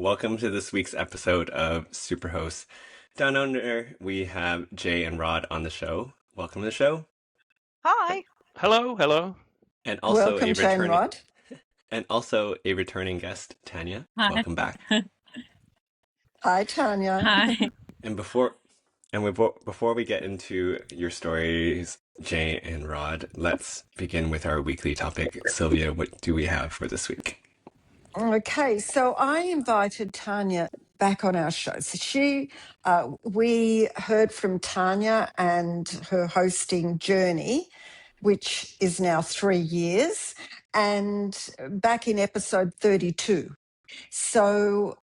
welcome to this week's episode of Superhosts Down Under. We have Jay and Rod on the show. Welcome to the show. Hi. Hello. And also Welcome, Jane Rod. a returning guest, Tanya. Hi. Welcome back. Hi, Tanya. Hi. And before we get into your stories, Jay and Rod, let's begin with our weekly topic. Silvia, what do we have for this week? Okay, so I invited Tanya back on our show. So we heard from Tanya and her hosting journey, which is now 3 years, and back in episode 32. So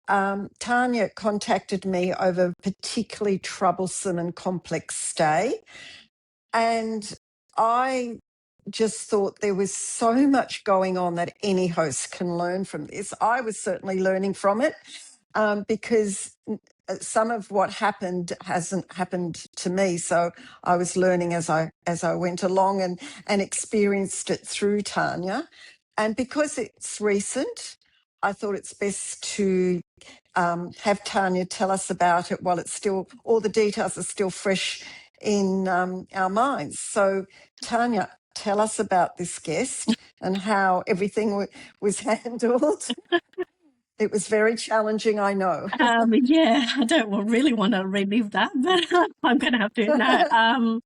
Tanya contacted me over a particularly troublesome and complex stay, and I just thought there was so much going on that any host can learn from this. I was certainly learning from it because some of what happened hasn't happened to me. So I was learning as I went along and experienced it through Tanya. And because it's recent, I thought it's best to have Tanya tell us about it while it's still, all the details are still fresh in our minds. So Tanya, tell us about this guest and how everything was handled. It was very challenging, I know. Yeah, I don't really want to relive that, but I'm going to have to. No,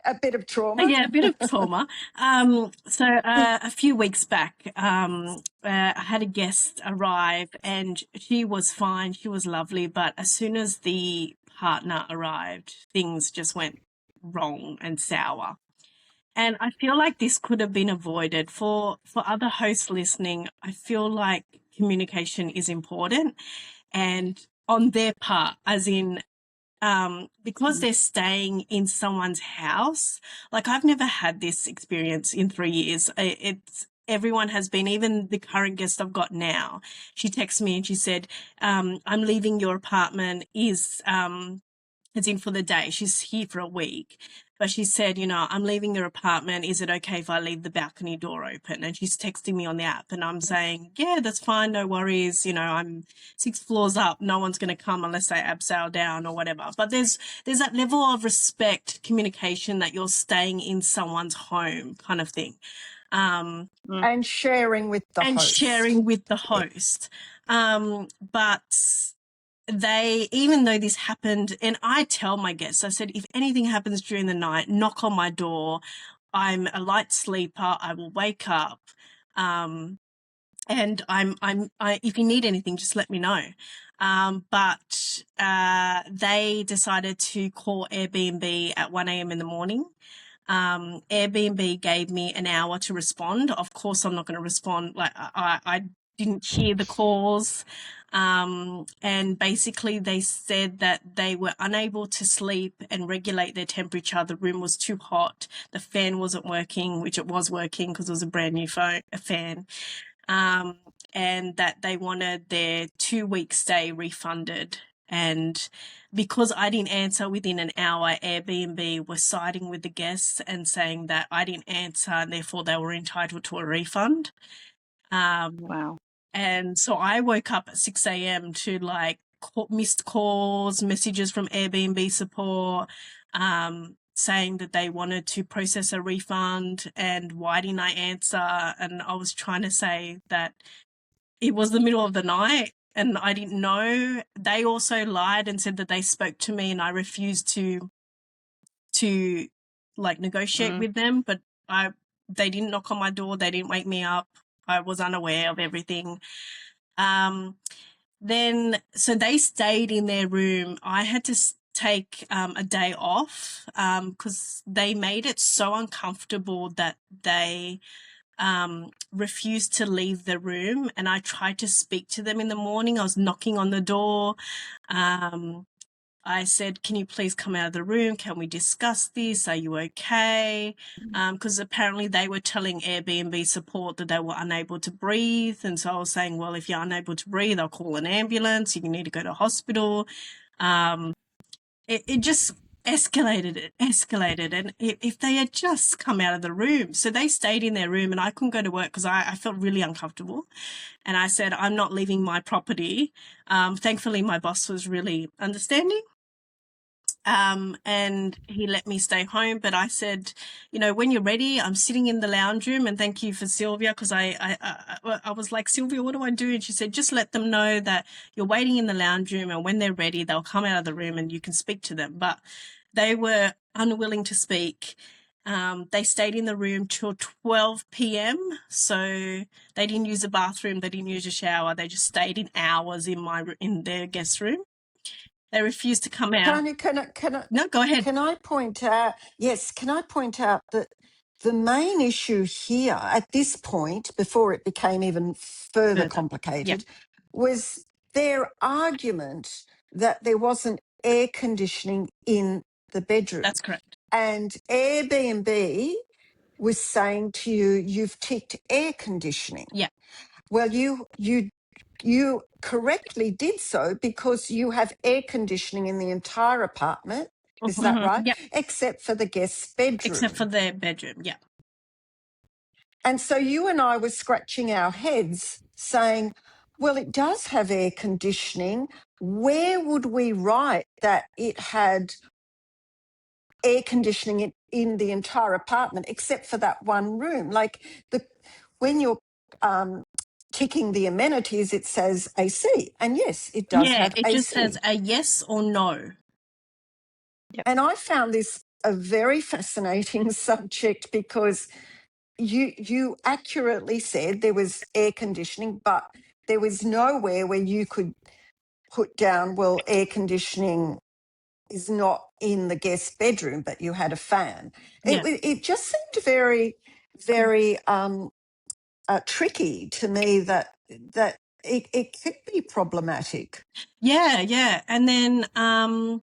a bit of trauma. Yeah, a bit of trauma. A few weeks back, I had a guest arrive and she was fine. She was lovely. But as soon as the partner arrived, things just went wrong and sour. And I feel like this could have been avoided. For other hosts listening, I feel like communication is important, and on their part, as in because they're staying in someone's house. Like, I've never had this experience in 3 years. Everyone has been, even the current guest I've got now. She texted me and she said, I'm leaving your apartment, as in for the day. She's here for a week. But she said, I'm leaving your apartment. Is it okay if I leave the balcony door open? And she's texting me on the app and I'm saying, yeah, that's fine. No worries. I'm 6 floors up. No one's going to come unless they abseil down or whatever. But there's that level of respect, communication that you're staying in someone's home kind of thing. And sharing with the host. But even though this happened, and I tell my guests, I said, if anything happens during the night, knock on my door. I'm a light sleeper. I will wake up. And if you need anything, just let me know. But they decided to call Airbnb at 1 a.m. in the morning. Airbnb gave me an hour to respond. Of course, I'm not going to respond. Like, I didn't hear the calls. And basically they said that they were unable to sleep and regulate their temperature. The room was too hot. The fan wasn't working, which it was working because it was a brand new fan. And that they wanted their 2-week stay refunded. And because I didn't answer within an hour, Airbnb were siding with the guests and saying that I didn't answer and therefore they were entitled to a refund. Wow. And so I woke up at 6 a.m. to missed calls, messages from Airbnb support, saying that they wanted to process a refund and why didn't I answer? And I was trying to say that it was the middle of the night and I didn't know. They also lied and said that they spoke to me and I refused to negotiate with them, but they didn't knock on my door. They didn't wake me up. I was unaware of everything. So they stayed in their room. I had to take a day off because they made it so uncomfortable that they refused to leave the room. And I tried to speak to them in the morning. I was knocking on the door. I said, can you please come out of the room? Can we discuss this? Are you okay? Because apparently they were telling Airbnb support that they were unable to breathe. And so I was saying, well, if you're unable to breathe, I'll call an ambulance. You need to go to hospital. It just escalated. And if they had just come out of the room, so they stayed in their room and I couldn't go to work because I felt really uncomfortable. And I said, I'm not leaving my property. Thankfully, my boss was really understanding. And he let me stay home. But I said, when you're ready, I'm sitting in the lounge room, and thank you for Silvia, because I was like, Silvia, what do I do? And she said, just let them know that you're waiting in the lounge room, and when they're ready, they'll come out of the room and you can speak to them. But they were unwilling to speak. They stayed in the room till 12 p.m. So they didn't use the bathroom. They didn't use a shower. They just stayed in hours in their guest room. They refused to come out. Tanya, No, go ahead. can I point out? Yes, can I point out that the main issue here at this point, before it became even further complicated, was their argument that there wasn't air conditioning in the bedroom. That's correct. And Airbnb was saying to you, you've ticked air conditioning. Yeah. Well, you correctly did so because you have air conditioning in the entire apartment. Is that right? Yep. Except for the guest's bedroom. Except for their bedroom, yeah. And so you and I were scratching our heads saying, well, it does have air conditioning. Where would we write that it had air conditioning in the entire apartment except for that one room? Like when you're ticking the amenities, it says AC. And yes, it does have AC. Yeah, it just says a yes or no. Yep. And I found this a very fascinating subject because you accurately said there was air conditioning, but there was nowhere where you could put down, well, air conditioning is not in the guest bedroom, but you had a fan. Yeah. It just seemed very, very tricky to me that it could be problematic. Yeah. And then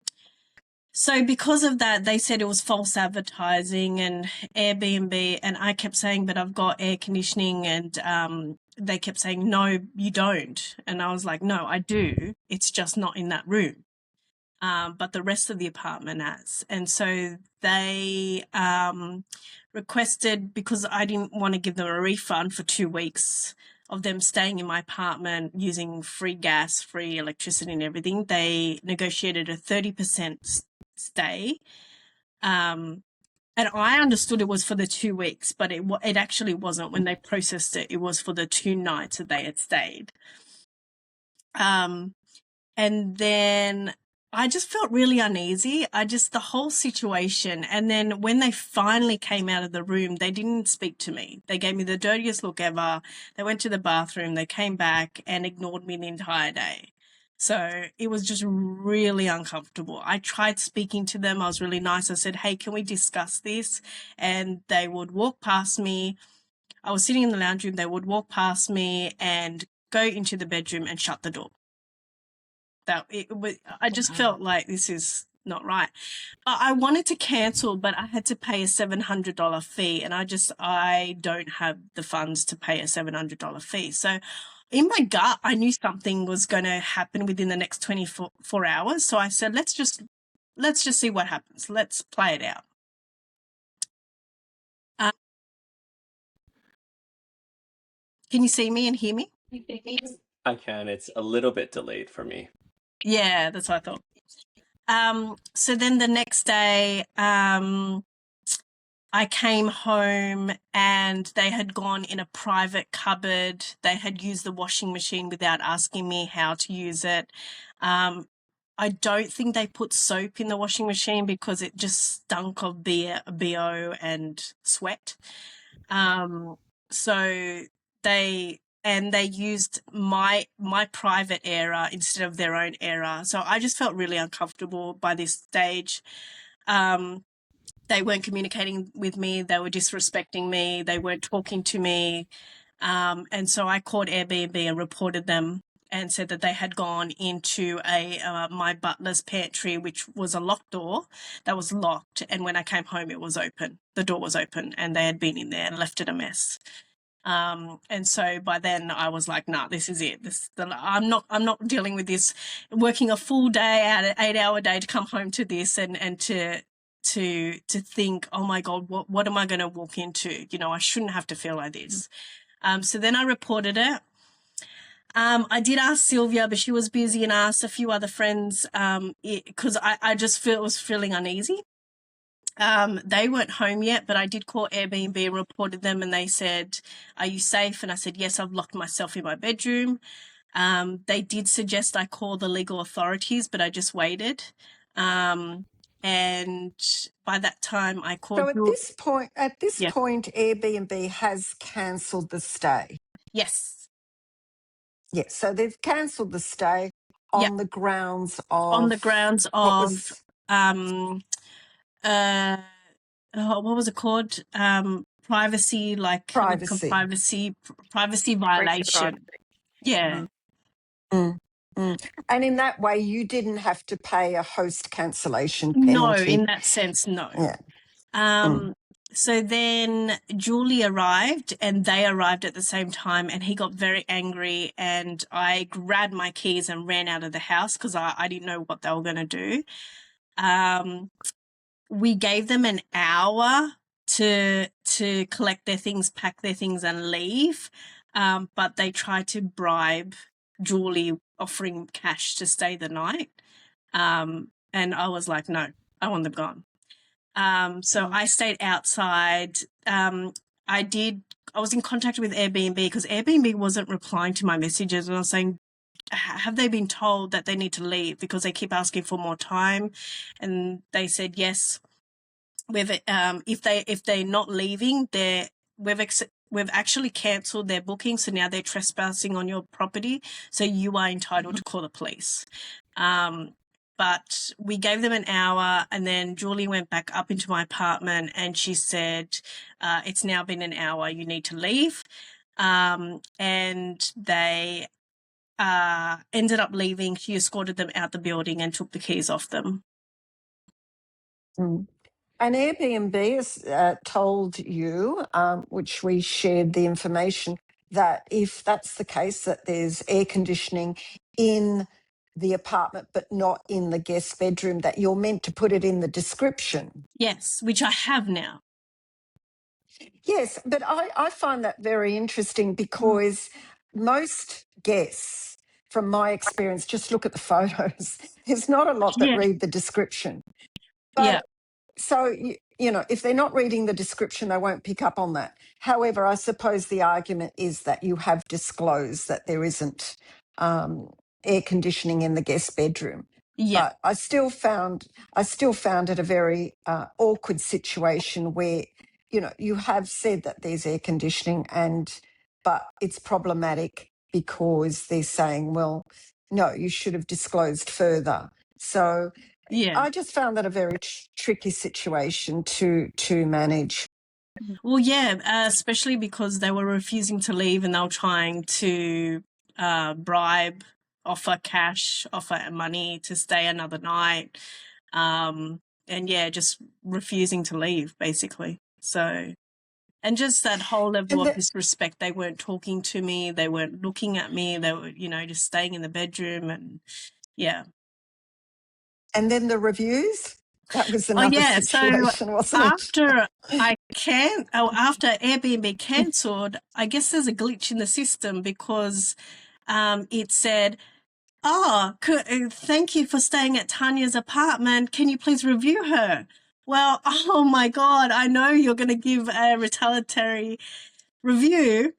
so because of that, they said it was false advertising and Airbnb, and I kept saying, but I've got air conditioning, and they kept saying, no, you don't. And I was like, no, I do. It's just not in that room. But the rest of the apartment has. And so they requested, because I didn't want to give them a refund for 2 weeks of them staying in my apartment using free gas, free electricity and everything, they negotiated a 30% stay. And I understood it was for the 2 weeks, but it actually wasn't. When they processed it, it was for the 2 nights that they had stayed. And then I just felt really uneasy. The whole situation. And then when they finally came out of the room, they didn't speak to me. They gave me the dirtiest look ever. They went to the bathroom, they came back and ignored me the entire day. So it was just really uncomfortable. I tried speaking to them. I was really nice. I said, hey, can we discuss this? And they would walk past me. I was sitting in the lounge room. They would walk past me and go into the bedroom and shut the door. I just felt like this is not right. I wanted to cancel, but I had to pay a $700 fee, and I don't have the funds to pay a $700 fee. So in my gut, I knew something was going to happen within the next 24 hours. So I said, let's just see what happens. Let's play it out. Can you see me and hear me? I can. It's a little bit delayed for me. Yeah, that's what I thought. So then the next day, I came home and they had gone in a private cupboard. They had used the washing machine without asking me how to use it. I don't think they put soap in the washing machine because it just stunk of BO and sweat. So they used my private area instead of their own area. So I just felt really uncomfortable by this stage. They weren't communicating with me. They were disrespecting me. They weren't talking to me. And so I called Airbnb and reported them and said that they had gone into my butler's pantry, which was a locked door that was locked. And when I came home, it was open. The door was open and they had been in there and left it a mess. And so by then I was like, nah, this is it. I'm not dealing with this, working a full day out, an 8-hour day to come home to this and to think, oh my God, what am I going to walk into? You know, I shouldn't have to feel like this. So then I reported it. I did ask Silvia, but she was busy, and asked a few other friends, because I just was feeling uneasy. They weren't home yet, but I did call Airbnb and reported them, and they said, are you safe? And I said, yes, I've locked myself in my bedroom. They did suggest I call the legal authorities, but I just waited. And by that time I called. So at this Yeah. point, Airbnb has cancelled the stay. Yes. Yes, so they've cancelled the stay Yeah. on the grounds On the of grounds what of, was what was it called? Privacy, like privacy. privacy violation. Yeah. Mm, mm. And in that way, you didn't have to pay a host cancellation No, penalty. in that sense, no. Yeah. Mm. So then Julie arrived, and they arrived at the same time, and he got very angry, and I grabbed my keys and ran out of the house because I didn't know what they were going to do. We gave them an hour to collect their things, pack their things and leave. But they tried to bribe Julie, offering cash to stay the night. And I was like, no, I want them gone. So I stayed outside. I was in contact with Airbnb because Airbnb wasn't replying to my messages, and I was saying, have they been told that they need to leave, because they keep asking for more time? And they said, yes, if they're not leaving, we've actually cancelled their booking, so now they're trespassing on your property, so you are entitled to call the police. But we gave them an hour, and then Julie went back up into my apartment, and she said, it's now been an hour, you need to leave. And they ended up leaving. She escorted them out the building and took the keys off them. Mm. And Airbnb has told you, which we shared the information, that if that's the case, that there's air conditioning in the apartment but not in the guest bedroom, that you're meant to put it in the description. Yes, which I have now. Yes, but I find that very interesting because most guests, from my experience, just look at the photos. There's not a lot that Yeah. read the description. Yeah. But so, you know, if they're not reading the description, they won't pick up on that. However, I suppose the argument is that you have disclosed that there isn't air conditioning in the guest bedroom. Yeah. But I still found it a very awkward situation where, you know, you have said that there's air conditioning, but it's problematic because they're saying, well, no, you should have disclosed further. So Yeah. I just found that a very tricky situation to manage. Well, yeah, especially because they were refusing to leave, and they were trying to bribe, offer cash, offer money to stay another night. And yeah, just refusing to leave, basically. So, and just that whole level of disrespect. They weren't talking to me. They weren't looking at me. They were, you know, just staying in the bedroom, and yeah. And then the reviews, that was another situation, wasn't it? After Airbnb cancelled, I guess there's a glitch in the system because it said, thank you for staying at Tanya's apartment. Can you please review her? Well, oh my God, I know you're going to give a retaliatory review.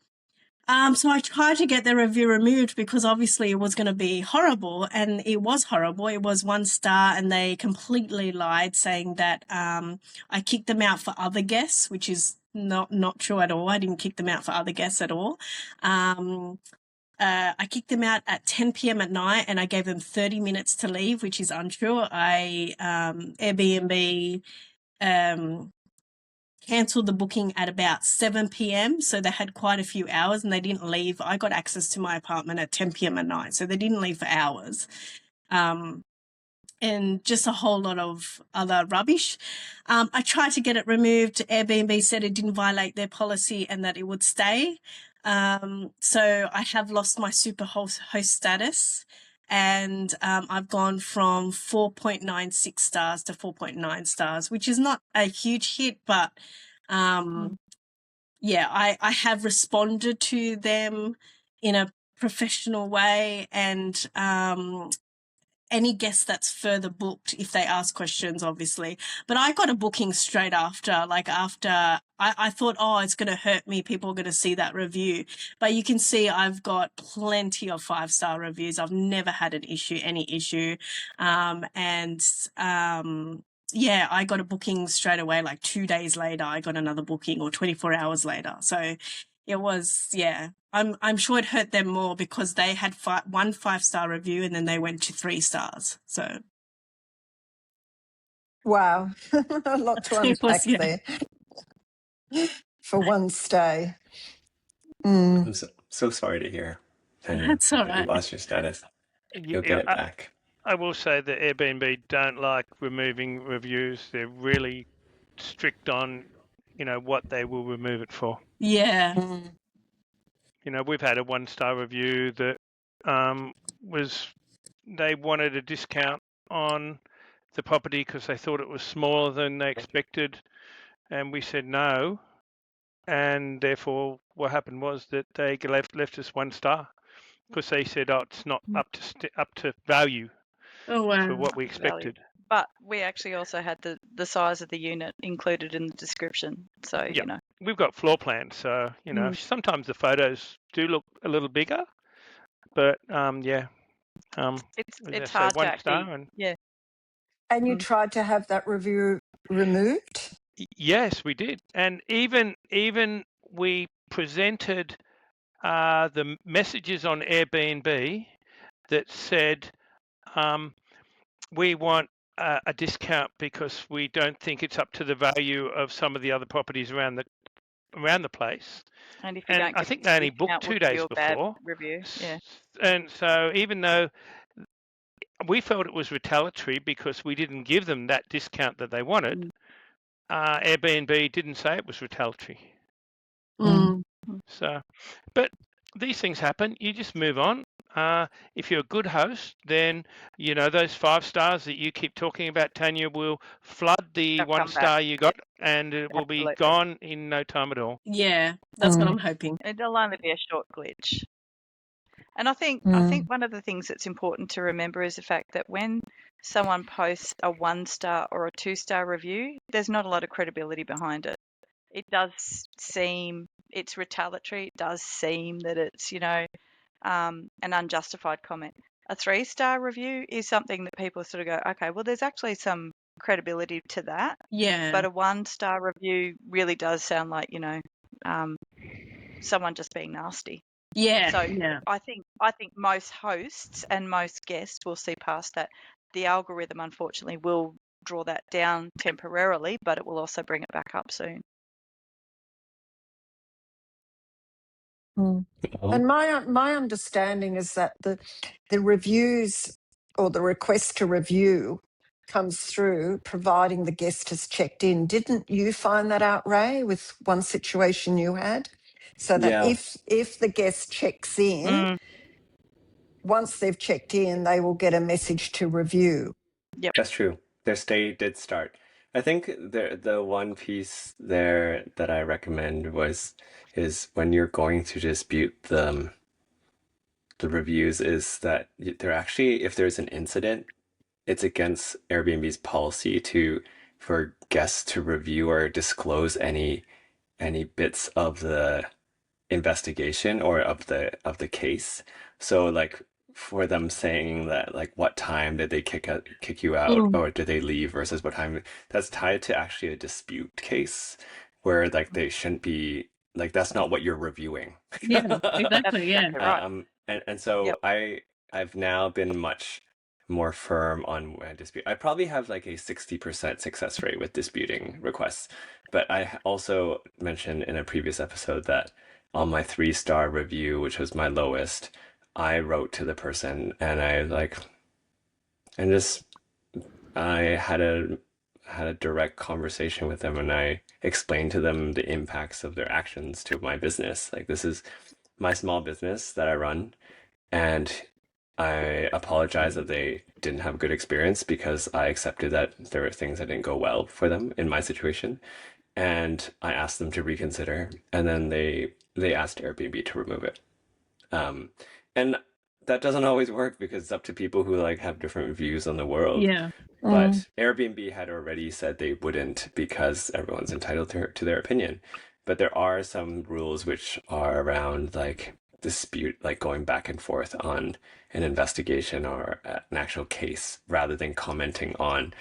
So I tried to get the review removed because obviously it was going to be horrible, and it was horrible. It was 1 star, and they completely lied, saying that I kicked them out for other guests, which is not true at all. I didn't kick them out for other guests at all. I kicked them out at 10 p.m. at night, and I gave them 30 minutes to leave, which is untrue. Airbnb cancelled the booking at about 7 p.m. So they had quite a few hours, and they didn't leave. I got access to my apartment at 10 p.m. at night, so they didn't leave for hours. and just a whole lot of other rubbish. I tried to get it removed. Airbnb said it didn't violate their policy and that it would stay. So I have lost my Superhost status, and I've gone from 4.96 stars to 4.9 stars, which is not a huge hit, but yeah, I have responded to them in a professional way, and any guest that's further booked, if they ask questions, obviously. But I got a booking straight after, I thought, oh, it's going to hurt me. People are going to see that review. But you can see I've got plenty of 5-star reviews. I've never had any issue. Yeah, I got a booking straight away, like 2 days later, I got another booking, or 24 hours later. So it was, yeah, I'm sure it hurt them more because they had one 5-star review and then they went to 3 stars. So Wow, a lot to it unpack was, yeah. there for one stay. Mm. I'm so sorry to hear, Tanya, That's all that you right. lost your status. You'll get it back. I will say that Airbnb don't like removing reviews. They're really strict on, what they will remove it for. Yeah. We've had a 1-star review that they wanted a discount on the property because they thought it was smaller than they expected, and we said no, and therefore what happened was that they left us 1 star because they said, oh, it's not up to value. Oh, wow. For what we expected. But we actually also had the size of the unit included in the description. So, We've got floor plans. So, sometimes the photos do look a little bigger. But, it's hard to actually, And you tried to have that review removed? Yes, we did. And even we presented the messages on Airbnb that said, we want a discount because we don't think it's up to the value of some of the other properties around the place. And if you don't, I think they only booked 2 days before. Review, yeah. And so even though we felt it was retaliatory because we didn't give them that discount that they wanted, Airbnb didn't say it was retaliatory. So, but these things happen. You just move on. If you're a good host, then those 5 stars that you keep talking about, Tanya, will flood the 1 star you got, and it will be gone in no time at all. Yeah, that's what I'm hoping. It'll only be a short glitch. And I think one of the things that's important to remember is the fact that when someone posts a 1-star or a 2-star review, there's not a lot of credibility behind it. It does seem it's retaliatory. It does seem that it's, an unjustified comment. A 3-star review is something that people sort of go, okay, well, there's actually some credibility to that. Yeah. But a 1-star review really does sound like, someone just being nasty. Yeah. So yeah. I think most hosts and most guests will see past that. The algorithm, unfortunately, will draw that down temporarily, but it will also bring it back up soon. And my understanding is that the reviews or the request to review comes through providing the guest has checked in. Didn't you find that out, Ray, with one situation you had? So that if the guest checks in, once they've checked in, they will get a message to review. Yep. That's true. Their stay did start. I think the one piece there that I recommend is when you're going to dispute the reviews, is that they're actually, if there's an incident, it's against Airbnb's policy for guests to review or disclose any bits of the investigation or of the case. So like for them saying that, like, what time did they kick you out or did they leave versus what time, that's tied to actually a dispute case where like they shouldn't be, like, that's not what you're reviewing. Yeah, exactly. Yeah. Right. And so I've now been much more firm on when I dispute. I probably have like a 60% success rate with disputing requests, but I also mentioned in a previous episode that on my 3-star review, which was my lowest, I wrote to the person and I just I had a direct conversation with them, and I explained to them the impacts of their actions to my business. Like, this is my small business that I run, and I apologize that they didn't have a good experience because I accepted that there were things that didn't go well for them in my situation, and I asked them to reconsider, and then they asked Airbnb to remove it. Um, and that doesn't always work because it's up to people who like have different views on the world. Yeah. But Airbnb had already said they wouldn't because everyone's entitled to their opinion. But there are some rules which are around like dispute, like going back and forth on an investigation or an actual case rather than commenting on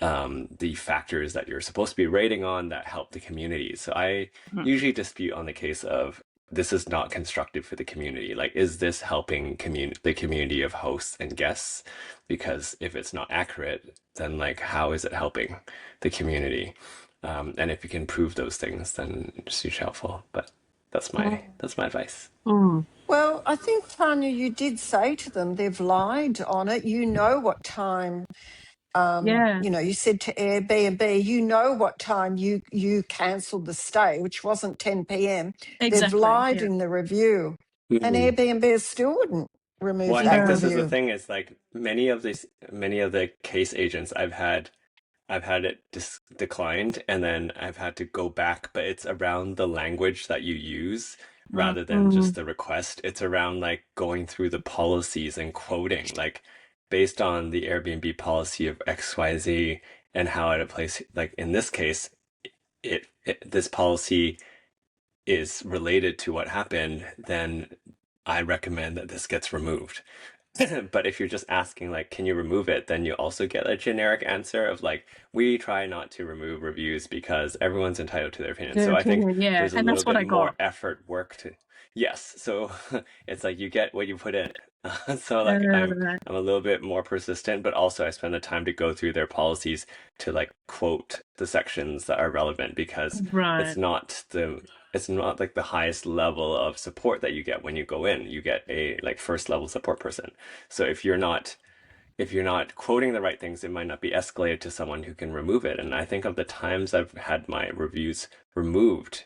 the factors that you're supposed to be rating on that help the community. So I usually dispute on the case of this is not constructive for the community. Like, is this helping the community of hosts and guests? Because if it's not accurate, then like, how is it helping the community? And if you can prove those things, then it's hugely helpful. But that's my advice. Well, I think, Tanya, you did say to them they've lied on it. You know what time, Yeah. you know, you said to Airbnb, you know what time you cancelled the stay, which wasn't 10 p.m. They've Exactly. lied Yeah. in the review. And Airbnb still wouldn't remove Well, I that think this is the review. thing is like many of the case agents I've had it declined, and then I've had to go back, but it's around the language that you use rather than just the request. It's around like going through the policies and quoting, like based on the Airbnb policy of XYZ and how it applies. Like in this case, this policy is related to what happened, then I recommend that this gets removed. But if you're just asking like, can you remove it, then you also get a generic answer of like, we try not to remove reviews because everyone's entitled to their opinion. Their So I think opinion, yeah. there's a And little that's what bit I more got. effort work to, yes. So it's like you get what you put in. So like I'm a little bit more persistent, but also I spend the time to go through their policies to like quote the sections that are relevant because Right. it's not like the highest level of support that you get when you go in. You get a like first level support person. So if you're not quoting the right things, it might not be escalated to someone who can remove it. And I think of the times I've had my reviews removed,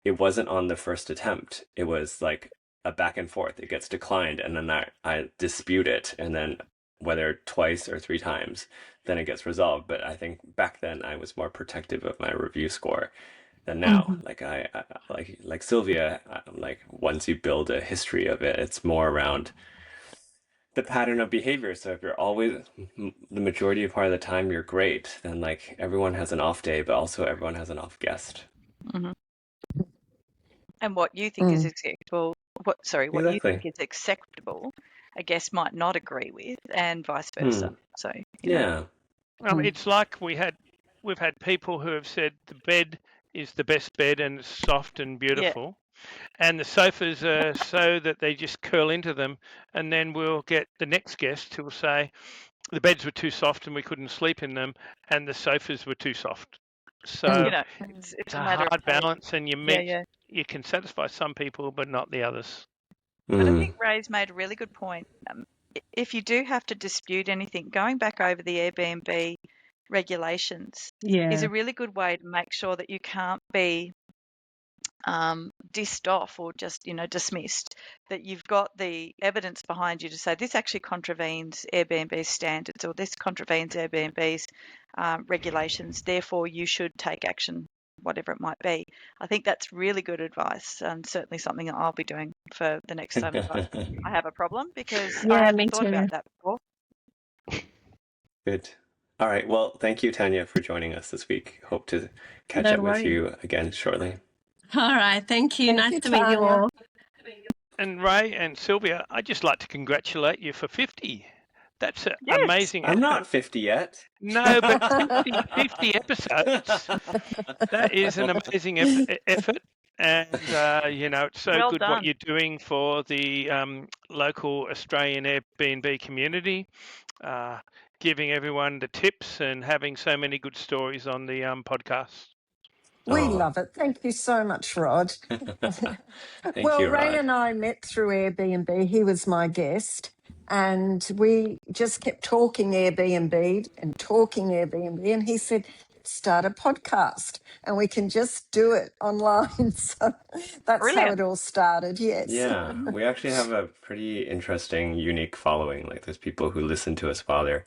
it wasn't on the first attempt. It was like a back and forth. It gets declined, and then I dispute it, and then whether twice or three times, then it gets resolved. But I think back then I was more protective of my review score than now. Like I like Silvia, like once you build a history of it, it's more around the pattern of behavior. So if you're always the majority of part of the time you're great, then like everyone has an off day, but also everyone has an off guest. And what you think is acceptable, what you think Exactly. is acceptable, a guest might not agree with, and vice versa. So you know, Yeah. It's like we've had people who have said the bed is the best bed and it's soft and beautiful, and the sofas are so that they just curl into them, and then we'll get the next guest who will say the beds were too soft and we couldn't sleep in them, and the sofas were too soft. So you know, it's a a matter hard of balance, and yeah. you can satisfy some people but not the others. But I think Ray's made a really good point. If you do have to dispute anything, going back over the Airbnb regulations is Yeah. a really good way to make sure that you can't be dissed off or just dismissed, that you've got the evidence behind you to say this actually contravenes Airbnb's standards or this contravenes Airbnb's regulations, therefore you should take action, whatever it might be. I think that's really good advice, and certainly something that I'll be doing for the next time that I have a problem, because I Yeah, hadn't me thought too. about that before. Good. All right. Well, thank you, Tanya, for joining us this week. Hope to catch No up with worries. you again shortly. All right. Thank you. Thank Nice you, to meet you Tanya. all. And Ray and Sylvia, I'd just like to congratulate you for 50. That's an Yes. amazing I'm effort. not 50 yet. No, but 50 episodes. That is an amazing effort. And, it's so Well good done. what you're doing for the local Australian Airbnb community, giving everyone the tips and having so many good stories on the podcast. We Oh, love it. Thank you so much, Rod. thank Well, you, Ray Rod. and I met through Airbnb. He was my guest. And we just kept talking Airbnb and talking Airbnb. And he said, start a podcast and we can just do it online. So that's how Brilliant. it all started. Yes. Yeah, we actually have a pretty interesting, unique following. Like, there's people who listen to us while they're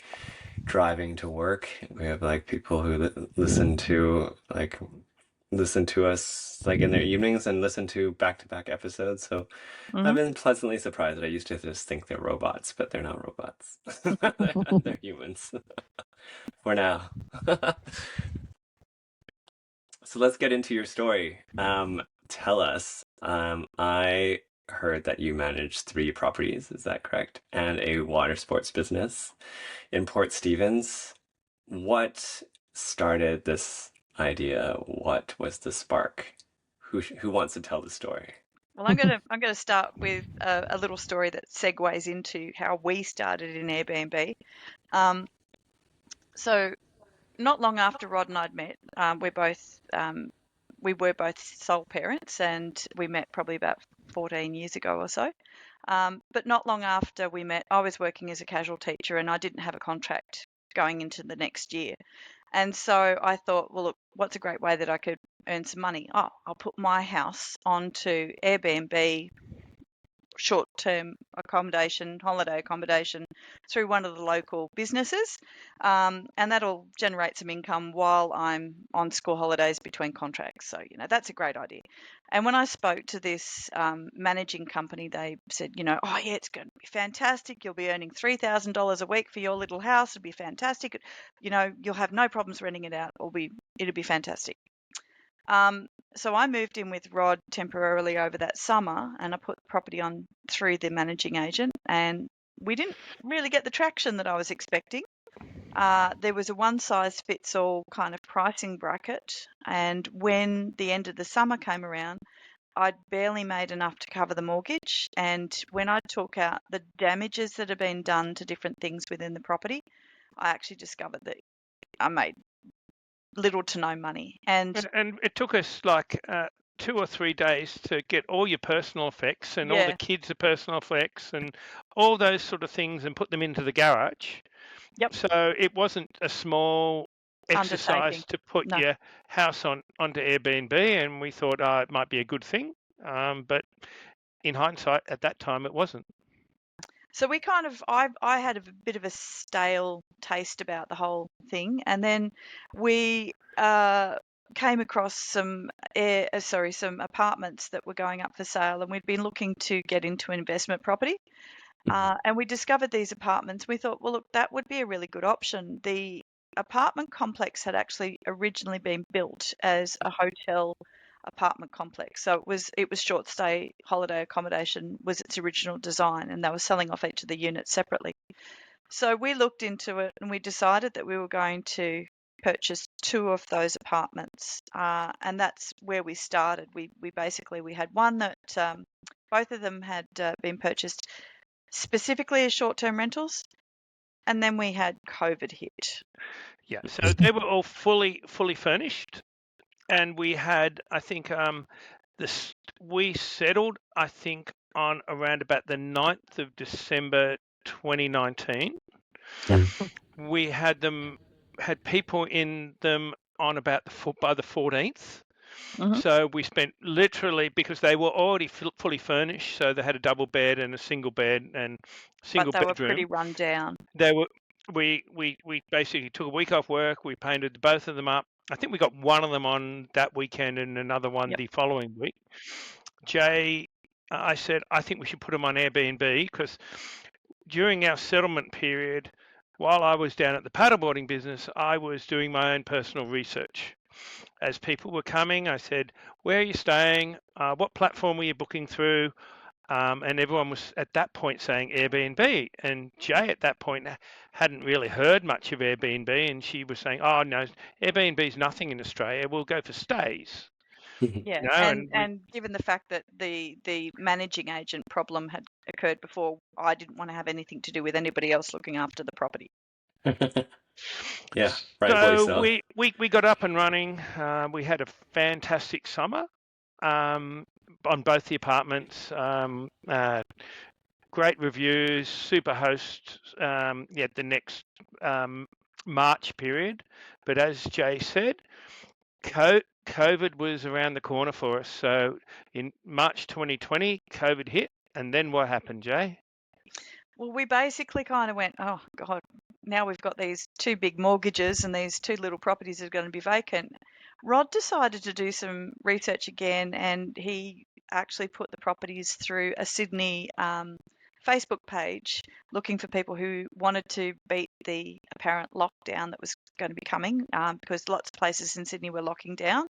driving to work. We have like people who listen to us like in their evenings and listen to back-to-back episodes. So I've Hmm. been pleasantly surprised. I used to just think they're robots, but they're not robots. They're humans for now. So let's get into your story. Tell us. I heard that you manage 3 properties, is that correct? And a water sports business in Port Stevens. What started this idea? What was the spark? Who wants to tell the story? Well, I'm gonna start with a little story that segues into how we started in Airbnb. Um, so not long after Rod and I'd met, we were both sole parents, and we met probably about 14 years ago or so. But not long after we met, I was working as a casual teacher, and I didn't have a contract going into the next year. And so I thought, well, look, what's a great way that I could earn some money? Oh, I'll put my house onto Airbnb, short-term accommodation, holiday accommodation through one of the local businesses, and that'll generate some income while I'm on school holidays between contracts. So, that's a great idea. And when I spoke to this managing company, they said, oh yeah, it's going to be fantastic. You'll be earning $3,000 a week for your little house. It'll be fantastic. You'll have no problems renting it out. It'll be fantastic. So I moved in with Rod temporarily over that summer, and I put the property on through the managing agent, and we didn't really get the traction that I was expecting. There was a one-size-fits-all kind of pricing bracket, and when the end of the summer came around, I'd barely made enough to cover the mortgage. And when I took out the damages that had been done to different things within the property, I actually discovered that I made little to no money. And And it took us like 2 or 3 days to get all your personal effects and all the yeah, kids' personal effects and all those sort of things and put them into the garage. yep, So it wasn't a small undertaking. exercise to put No. your house onto Airbnb, and we thought, oh, it might be a good thing. But in hindsight, at that time, it wasn't. So we kind of, I had a bit of a stale taste about the whole thing, and then we came across some apartments that were going up for sale, and we'd been looking to get into investment property, and we discovered these apartments. We thought, well, look, that would be a really good option. The apartment complex had actually originally been built as a hotel apartment complex. So it was short stay holiday accommodation was its original design, and they were selling off each of the units separately. So we looked into it, and we decided that we were going to purchase 2 of those apartments, and that's where we started. We had one that both of them had been purchased specifically as short-term rentals, and then we had COVID hit. Yeah. So they were all fully furnished, and we had, I think, we settled, I think, on around about the 9th of December 2019. We had people in them on about by the 14th. Mhm. So we spent literally, because they were already fully furnished, so they had a double bed and a single bed and But single they were pretty bedroom. run down. They were. We basically took a week off work. We painted both of them up. I think we got one of them on that weekend and another one Yep. the following week. I said, I think we should put them on Airbnb, because during our settlement period, while I was down at the paddleboarding business, I was doing my own personal research. As people were coming, I said, where are you staying? What platform were you booking through? And everyone was at that point saying Airbnb. And Jay at that point hadn't really heard much of Airbnb. And she was saying, oh, no, Airbnb's nothing in Australia. We'll go for stays. Yeah, and given the fact that the managing agent problem had occurred before, I didn't want to have anything to do with anybody else looking after the property. Yeah, rightfully So so. we got up and running. We had a fantastic summer on both the apartments. great reviews, Superhost, the next March period. But as Jay said, COVID was around the corner for us. So in March 2020, COVID hit. And then what happened, Jay? Well, we basically kind of went, oh, God, now we've got these 2 big mortgages and these 2 little properties that are going to be vacant. Rod decided to do some research again, and he actually put the properties through a Sydney Facebook page looking for people who wanted to beat the apparent lockdown that was going to be coming, because lots of places in Sydney were locking down.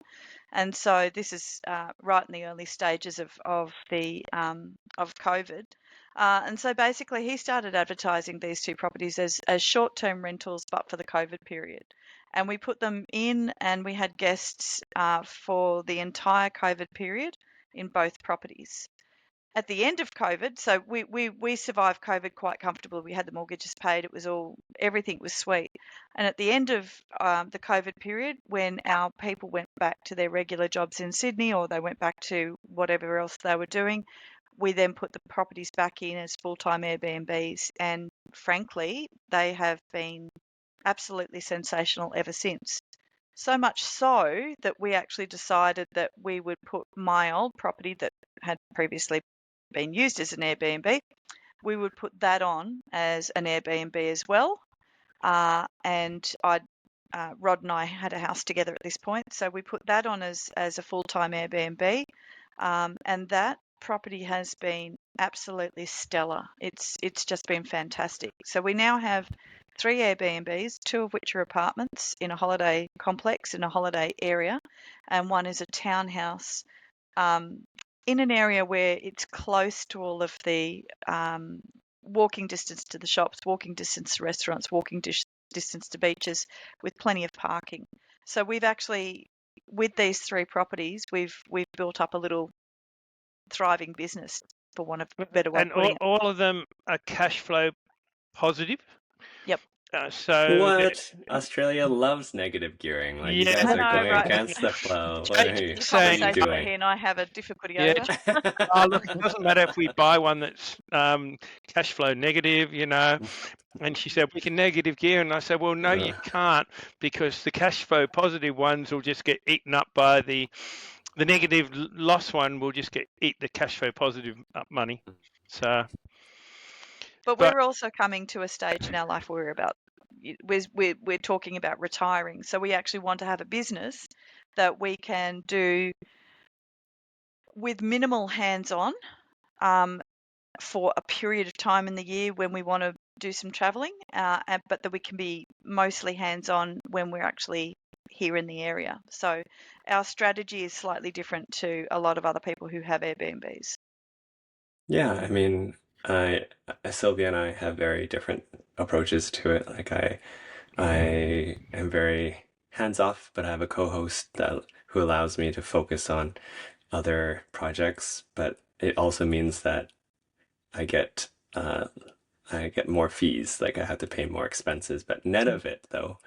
And so this is right in the early stages of COVID. And so basically he started advertising these 2 properties as short-term rentals, but for the COVID period. And we put them in, and we had guests for the entire COVID period in both properties. At the end of COVID, so we survived COVID quite comfortably. We had the mortgages paid. It was everything was sweet. And at the end of the COVID period, when our people went back to their regular jobs in Sydney, or they went back to whatever else they were doing, we then put the properties back in as full-time Airbnbs. And frankly, they have been absolutely sensational ever since. So much so that we actually decided that we would put my old property that had previously been used as an Airbnb, we would put that on as an Airbnb as well. And Rod and I had a house together at this point, so we put that on as a full-time Airbnb, and that property has been absolutely stellar. It's just been fantastic. So we now have 3 Airbnbs, 2 of which are apartments in a holiday complex in a holiday area, and 1 is a townhouse in an area where it's close to all of the walking distance to the shops, walking distance to restaurants, walking distance to beaches, with plenty of parking. So we've actually, with these 3 properties, we've built up a little thriving business, for want of a better way of putting it. All of them are cash flow positive. Yep. What? Australia loves negative gearing. Like, you Yeah. guys I are know, going right? against the flow. What Jake are you, It's a what are you conversation that doing? he and I have a difficulty Yeah. over. Look, it doesn't matter if we buy one that's cash flow negative, And she said, we can negative gear. And I said, well, no, you can't, because the cash flow positive ones will just get eaten up by the negative loss one will just eat the cash flow positive money. So, But we're also coming to a stage in our life where we're talking about retiring. So we actually want to have a business that we can do with minimal hands-on for a period of time in the year when we want to do some traveling, but that we can be mostly hands-on when we're actually here in the area. So our strategy is slightly different to a lot of other people who have Airbnbs. Yeah, I mean, Sylvia and I have very different approaches to it. Like, I am very hands-off, but I have a co-host who allows me to focus on other projects. But it also means that I get more fees, like I have to pay more expenses. But net of it, though,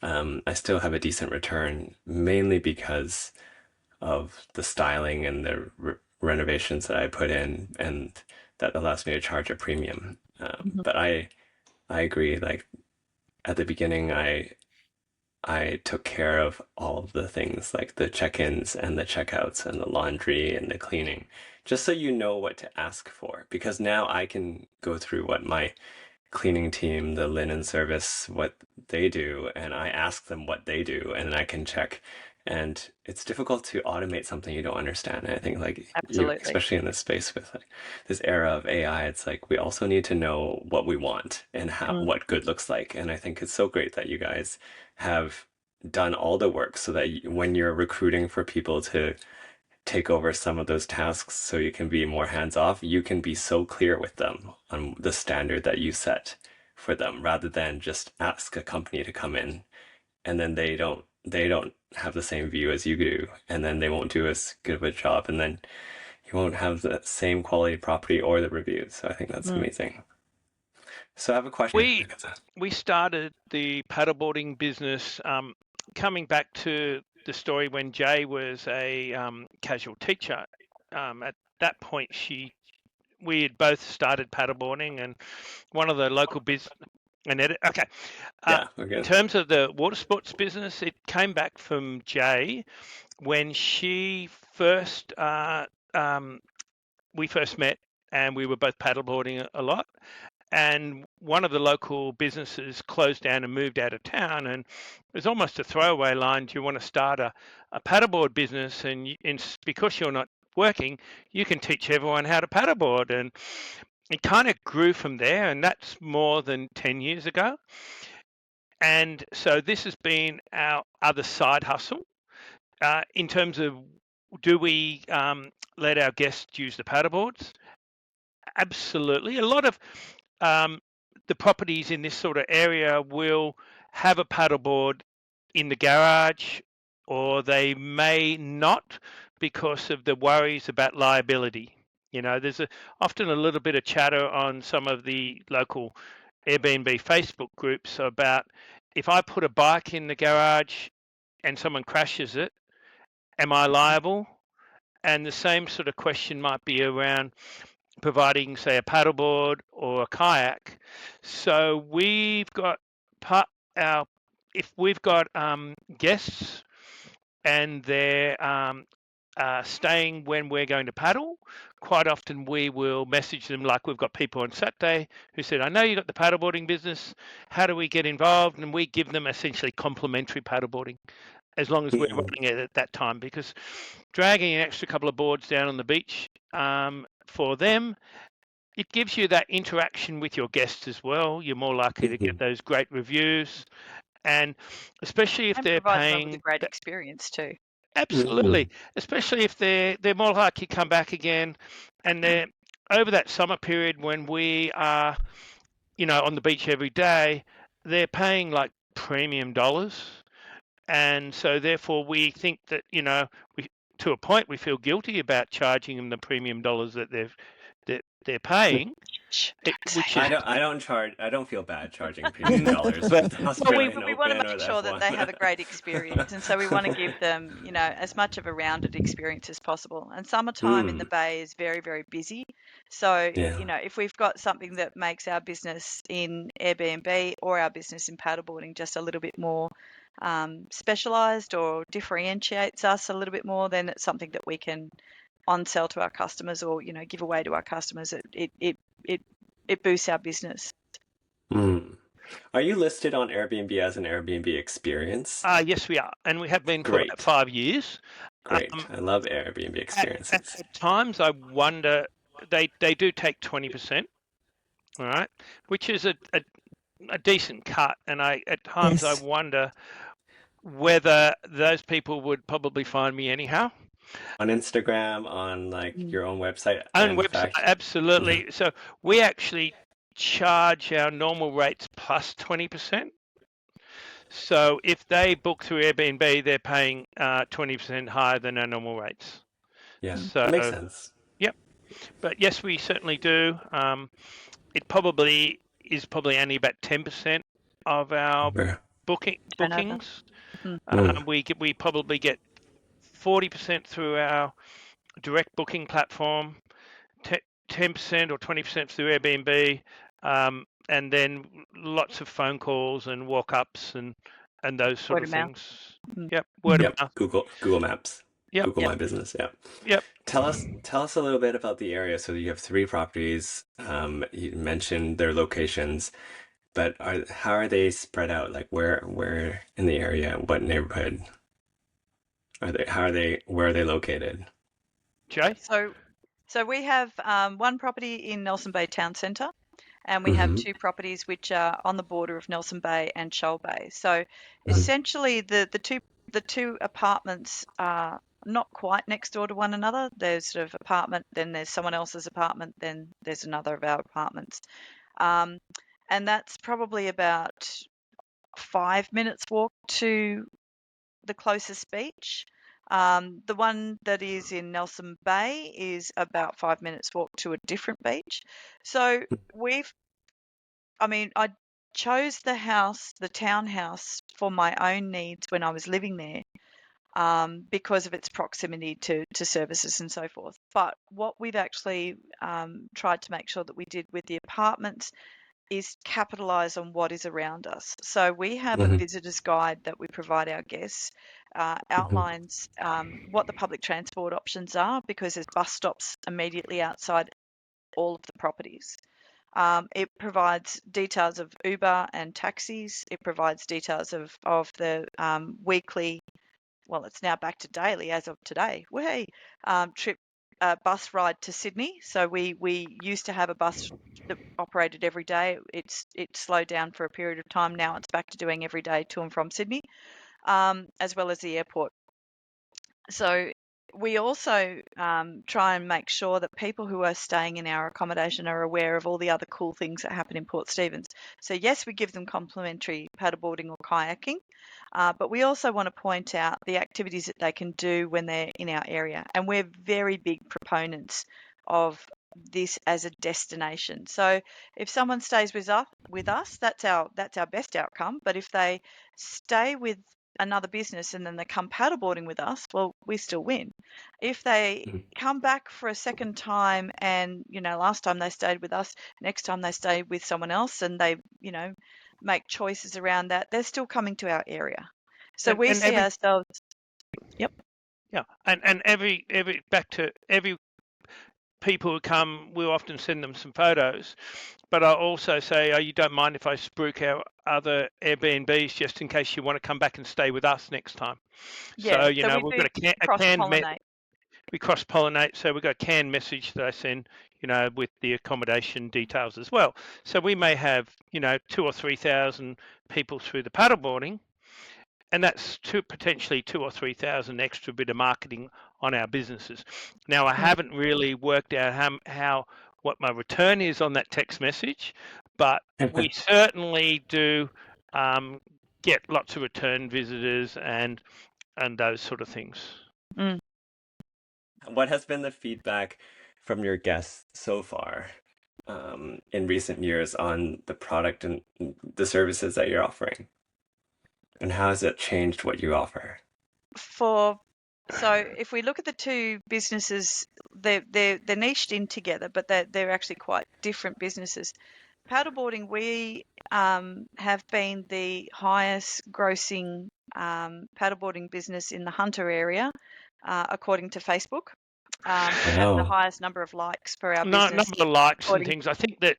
I still have a decent return, mainly because of the styling and the renovations that I put in, and that allows me to charge a premium. But I agree. Like, at the beginning, I took care of all of the things, like the check-ins and the checkouts and the laundry and the cleaning, just so you know what to ask for. Because now I can go through what my cleaning team, the linen service, what they do, and I ask them what they do, and then I can check. And it's difficult to automate something you don't understand. And I think, like, Absolutely. especially in this space with, like, this era of AI, it's like we also need to know what we want and what good looks like. And I think it's so great that you guys have done all the work so that when you're recruiting for people to take over some of those tasks so you can be more hands-off, you can be so clear with them on the standard that you set for them, rather than just ask a company to come in and then they don't have the same view as you do, and then they won't do as good of a job, and then you won't have the same quality property or the reviews. So I think that's amazing. So I have a question. We started the paddleboarding business, coming back to the story when Jay was a casual teacher. At that point, she we had both started paddleboarding, and one of the local okay. Yeah, we're In good. terms of the water sports business, it came back from Jay when she first we first met, and we were both paddleboarding a lot. And one of the local businesses closed down and moved out of town, and it was almost a throwaway line. Do you want to start a paddleboard business? And because you're not working, you can teach everyone how to paddleboard. And it kind of grew from there, and that's more than 10 years ago. And so this has been our other side hustle. In terms of, do we let our guests use the paddleboards? Absolutely. A lot of the properties in this sort of area will have a paddleboard in the garage, or they may not, because of the worries about liability. There's often a little bit of chatter on some of the local Airbnb Facebook groups about, if I put a bike in the garage and someone crashes it, am I liable? And the same sort of question might be around providing, say, a paddleboard or a kayak. So we've got if we've got guests and they're staying when we're going to paddle, quite often we will message them, like we've got people on Saturday who said, I know you got the paddleboarding business, how do we get involved? And we give them essentially complementary paddleboarding, as long as we're running it at that time, because dragging an extra couple of boards down on the beach for them, it gives you that interaction with your guests as well. You're more likely to get those great reviews, and especially if And they're provide them with a paying. great experience too. Absolutely, especially if they're more likely to come back again, and they're over that summer period when we are, on the beach every day. They're paying like premium dollars, and so therefore we think that we, to a point, we feel guilty about charging them the premium dollars that they're paying. Which is, I don't feel bad charging premium dollars for but the Well, we Australian want to Open or make the sure that they have a F1. great experience, and so we want to give them, as much of a rounded experience as possible. And summertime in the Bay is very, very busy. So, Yeah. if we've got something that makes our business in Airbnb or our business in paddleboarding just a little bit more specialized, or differentiates us a little bit more, then it's something that we can on-sell to our customers, or, give away to our customers. It boosts our business. Are you listed on Airbnb as an Airbnb experience? yes, we are, and we have been for about Great. 5 years. Great. I love Airbnb experiences. At times, I wonder, they do take 20%, all right, which is a decent cut, and at times I Yes. wonder whether those people would probably find me anyhow. On Instagram, on like your own website, Own in website, fact. absolutely. So we actually charge our normal rates plus 20%. So if they book through Airbnb, they're paying 20% higher than our normal rates. Yeah, that makes So, sense. yep. But yes, we certainly do. It probably is only about 10% of our Turnover. bookings. Mm. We probably get 40% through our direct booking platform, 10% or 20% through Airbnb, and then lots of phone calls and walk-ups and those sort Word of of mouth. things. Yep, word of Yep. mouth. Google Maps. Yep, Google My Business. Yeah. yep. Tell us a little bit about the area. So you have 3 properties. You mentioned their locations, but how are they spread out? Like where in the area? What neighborhood are they? Where are they located? Jay? So we have one property in Nelson Bay Town Centre, and we have Hmm. 2 properties which are on the border of Nelson Bay and Shoal Bay. So Hmm. essentially, the two apartments are not quite next door to one another. There's sort of apartment, then there's someone else's apartment, then there's another of our apartments, and that's probably about 5 minutes walk to the closest beach. The one that is in Nelson Bay is about 5 minutes walk to a different beach. So I chose the townhouse for my own needs when I was living there. because of its proximity to services and so forth. But what we've actually tried to make sure that we did with the apartments is capitalise on what is around us. So we have a Hmm. visitor's guide that we provide our guests, Hmm. outlines what the public transport options are, because there's bus stops immediately outside all of the properties. It provides details of Uber and taxis. It provides details of the weekly, well, it's now back to daily as of today, trip bus ride to Sydney. So we used to have a bus that operated every day. It slowed down for a period of time. Now it's back to doing every day to and from Sydney, as well as the airport. So we also try and make sure that people who are staying in our accommodation are aware of all the other cool things that happen in Port Stephens. So yes, we give them complimentary paddleboarding or kayaking, but we also want to point out the activities that they can do when they're in our area. And we're very big proponents of this as a destination. So if someone stays with us, that's our best outcome. But if they stay with another business and then they come paddleboarding with us, well, we still win. If they come back for a second time and, last time they stayed with us, next time they stay with someone else, and they, make choices around that, they're still coming to our area. So we And see every ourselves. Yep. yeah, and every back to every people who come, we'll often send them some photos. But I also say, you don't mind if I spruik our other Airbnbs just in case you want to come back and stay with us next time. Yeah. So, So we we've do got a canned, cross-pollinate. we cross-pollinate, so we've got a canned message that I send, with the accommodation details as well. So we may have, 2,000 or 3,000 people through the paddleboarding, and that's potentially 2,000 or 3,000 extra bit of marketing on our businesses. Now, I haven't really worked out how what my return is on that text message, but we certainly do get lots of return visitors and those sort of things. Mm. What has been the feedback from your guests so far in recent years on the product and the services that you're offering? And how has it changed what you offer? So if we look at the two businesses, they're niched in together, but they're actually quite different businesses. Paddleboarding, we have been the highest grossing paddleboarding business in the Hunter area, according to Facebook. We have the Wow. highest number of likes for our No, business, number of likes and according things. I think that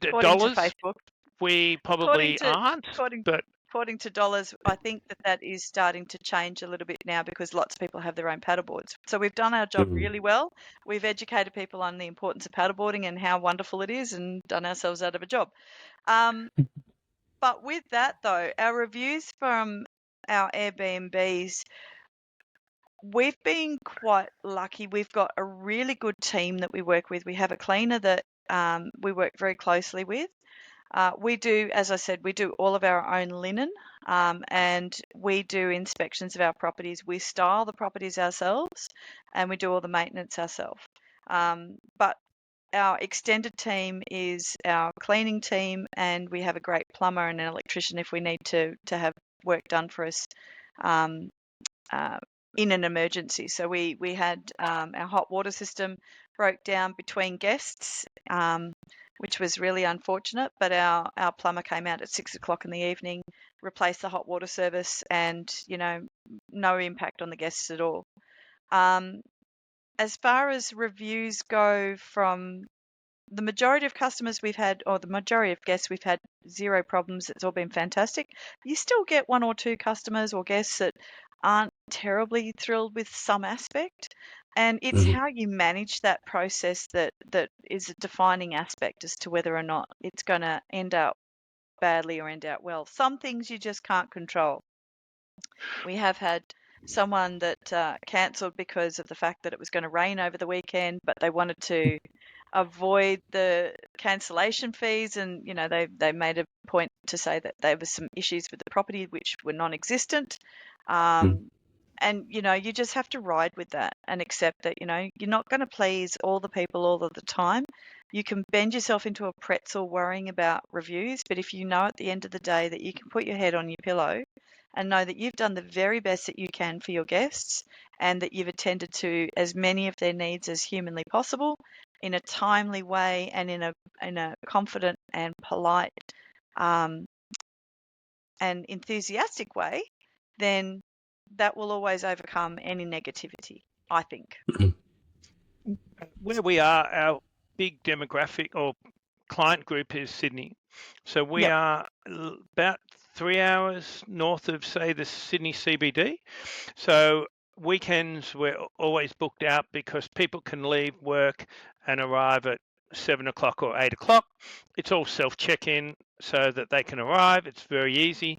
the according to dollars Facebook. we According probably to aren't, according but according to dollars, I think that is starting to change a little bit now because lots of people have their own paddleboards. So we've done our job Mhm. really well. We've educated people on the importance of paddleboarding and how wonderful it is, and done ourselves out of a job. But with that though, our reviews from our Airbnbs, we've been quite lucky. We've got a really good team that we work with. We have a cleaner that we work very closely with. We do, as I said, we do all of our own linen, and we do inspections of our properties. We style the properties ourselves, and we do all the maintenance ourselves. But our extended team is our cleaning team, and we have a great plumber and an electrician if we need to have work done for us um, in an emergency. So we had our hot water system broke down between guests, which was really unfortunate, but our plumber came out at 6 o'clock in the evening, replaced the hot water service, and no impact on the guests at all. As far as reviews go, from the majority of customers we've had, or the majority of guests we've had, zero problems. It's all been fantastic. You still get one or two customers or guests that aren't terribly thrilled with some aspect, and it's Mhm. how you manage that process that is a defining aspect as to whether or not it's going to end out badly or end out well. Some things you just can't control. We have had someone that cancelled because of the fact that it was going to rain over the weekend, but they wanted to avoid the cancellation fees, and they made a point to say that there were some issues with the property which were non-existent. And you just have to ride with that and accept that you're not going to please all the people all of the time. You can bend yourself into a pretzel worrying about reviews, but if you know at the end of the day that you can put your head on your pillow and know that you've done the very best that you can for your guests and that you've attended to as many of their needs as humanly possible in a timely way and in a confident and polite and enthusiastic way, then that will always overcome any negativity, I think. Where we are, our big demographic or client group is Sydney. So we Yep. are about 3 hours north of, say, the Sydney CBD. So weekends we're always booked out because people can leave work and arrive at 7 o'clock or 8 o'clock. It's all self-check-in so that they can arrive. It's very easy.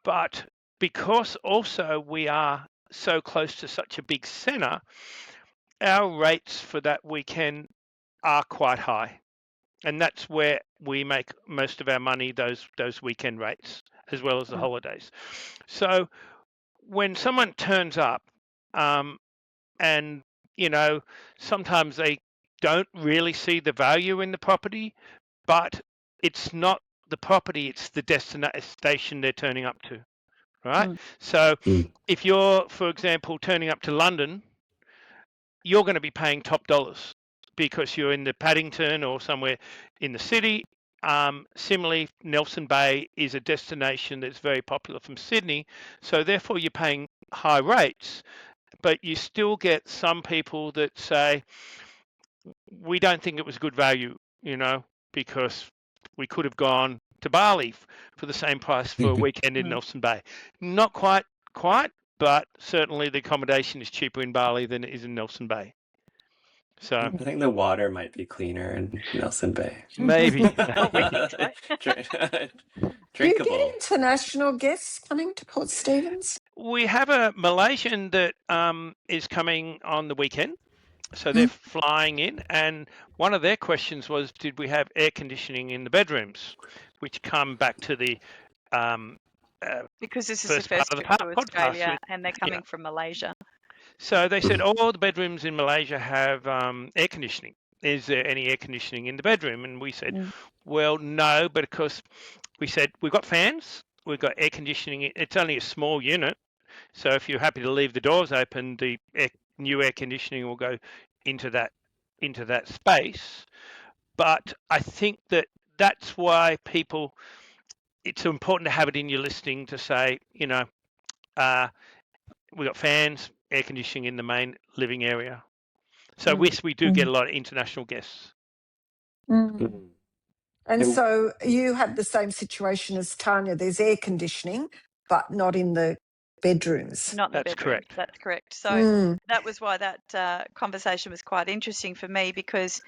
But because also we are so close to such a big centre, our rates for that weekend are quite high. And that's where we make most of our money, those weekend rates, as well as the holidays. So when someone turns up, and sometimes they don't really see the value in the property, but it's not the property, it's the destination they're turning up to, right? So if you're, for example, turning up to London, you're going to be paying top dollars because you're in the Paddington or somewhere in the city. Similarly, Nelson Bay is a destination that's very popular from Sydney. So therefore you're paying high rates, but you still get some people that say, we don't think it was good value, because we could have gone to Bali for the same price for a weekend in Nelson Bay. Not quite, but certainly the accommodation is cheaper in Bali than it is in Nelson Bay. So I think the water might be cleaner in Nelson Bay. maybe. Well, we think so. Do you get Drinkable. international guests coming to Port Stephens? We have a Malaysian that is coming on the weekend. So they're flying in, and one of their questions was, did we have air conditioning in the bedrooms? Which come back to the because this is the first part first of the trip to podcast. Australia and they're coming from Malaysia. So they said all the bedrooms in Malaysia have air conditioning. Is there any air conditioning in the bedroom? And we said, well, no, but of course, we said, we've got fans, we've got air conditioning. It's only a small unit. So if you're happy to leave the doors open, the new air conditioning will go into that space. But I think that's why it's important to have it in your listing to say, we've got fans, air conditioning in the main living area. So yes, we do get a lot of international guests. And so you had the same situation as Tanya. There's air conditioning, but not in the bedrooms. Not in the That's bedroom. correct. That's correct. So that was why that conversation was quite interesting for me, because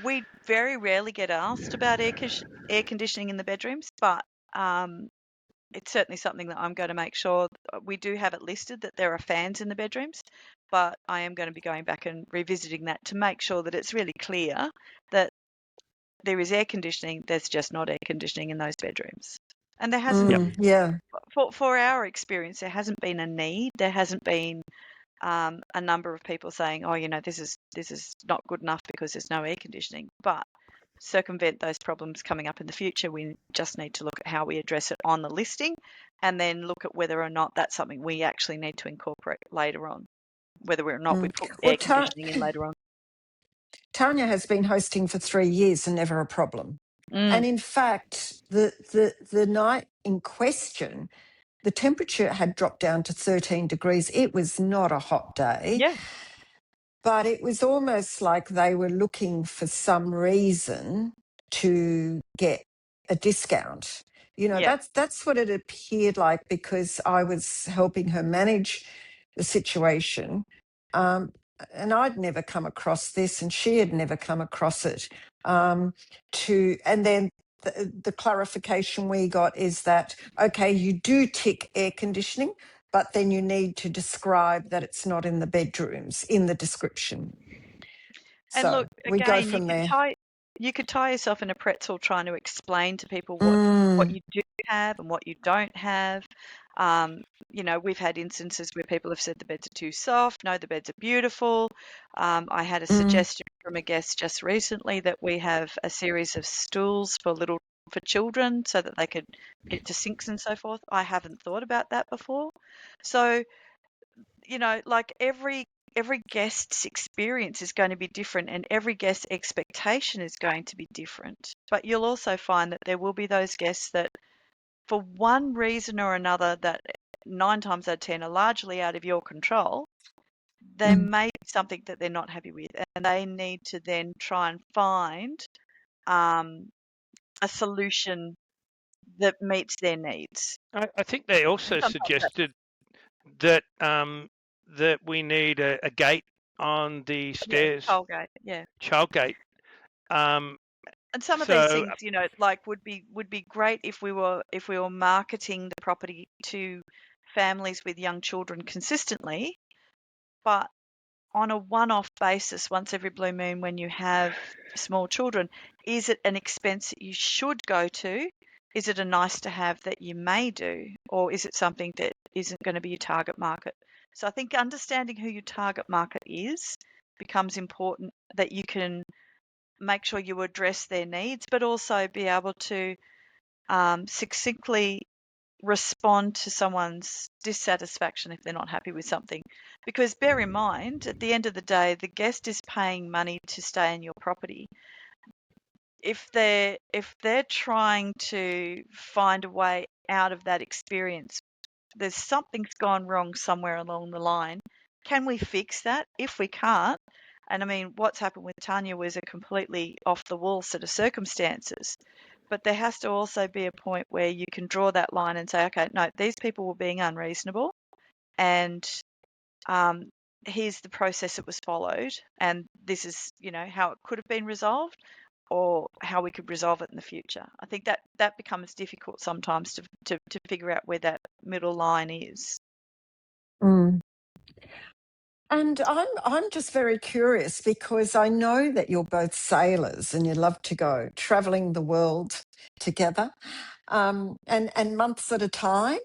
we very rarely get asked about air conditioning in the bedrooms, but it's certainly something that I'm going to make sure. We do have it listed that there are fans in the bedrooms, but I am going to be going back and revisiting that to make sure that it's really clear that there is air conditioning, there's just not air conditioning in those bedrooms. And there hasn't, for our experience, there hasn't been a need. There hasn't been a number of people saying, oh, this is not good enough because there's no air conditioning. But circumvent those problems coming up in the future, we just need to look at how we address it on the listing and then look at whether or not that's something we actually need to incorporate later on, whether or not we put air conditioning in later on. Tanya has been hosting for 3 years and never a problem. And in fact, the night in question, the temperature had dropped down to 13 degrees. It was not a hot day. Yeah. But it was almost like they were looking for some reason to get a discount. That's what it appeared like, because I was helping her manage the situation. And I'd never come across this, and she had never come across it. And then the clarification we got is that, okay, you do tick air conditioning, but then you need to describe that it's not in the bedrooms in the description. And so look, we go again, from there. You could tie yourself in a pretzel trying to explain to people what you do have and what you don't have. We've had instances where people have said the beds are too soft. No, the beds are beautiful. I had a suggestion from a guest just recently that we have a series of stools for little for children so that they could get to sinks and so forth. I haven't thought about that before. So, like every guest's experience is going to be different, and every guest's expectation is going to be different. But you'll also find that there will be those guests that, for one reason or another, that 9 times out of 10 are largely out of your control. There may be something that they're not happy with, and they need to then try and find a solution that meets their needs. I think they also And sometimes that's suggested that that we need a gate on the stairs, Colgate, yeah. child gate. And some of these So things, like would be great if we were marketing the property to families with young children consistently, but on a one-off basis, once every blue moon, when you have small children, is it an expense that you should go to? Is it a nice to have that you may do, or is it something that isn't going to be your target market? So I think understanding who your target market is becomes important, that you can make sure you address their needs, but also be able to succinctly respond to someone's dissatisfaction if they're not happy with something. Because bear in mind, at the end of the day, the guest is paying money to stay in your property. If they're trying to find a way out of that experience, there's something's gone wrong somewhere along the line. Can we fix that? If we can't, and I mean, what's happened with Tanya was a completely off the wall set of circumstances. But there has to also be a point where you can draw that line and say, okay, no, these people were being unreasonable, and here's the process that was followed, and this is, how it could have been resolved, or how we could resolve it in the future. I think that becomes difficult sometimes to figure out where that middle line is. Mm. And I'm just very curious, because I know that you're both sailors and you love to go travelling the world together, and months at a time.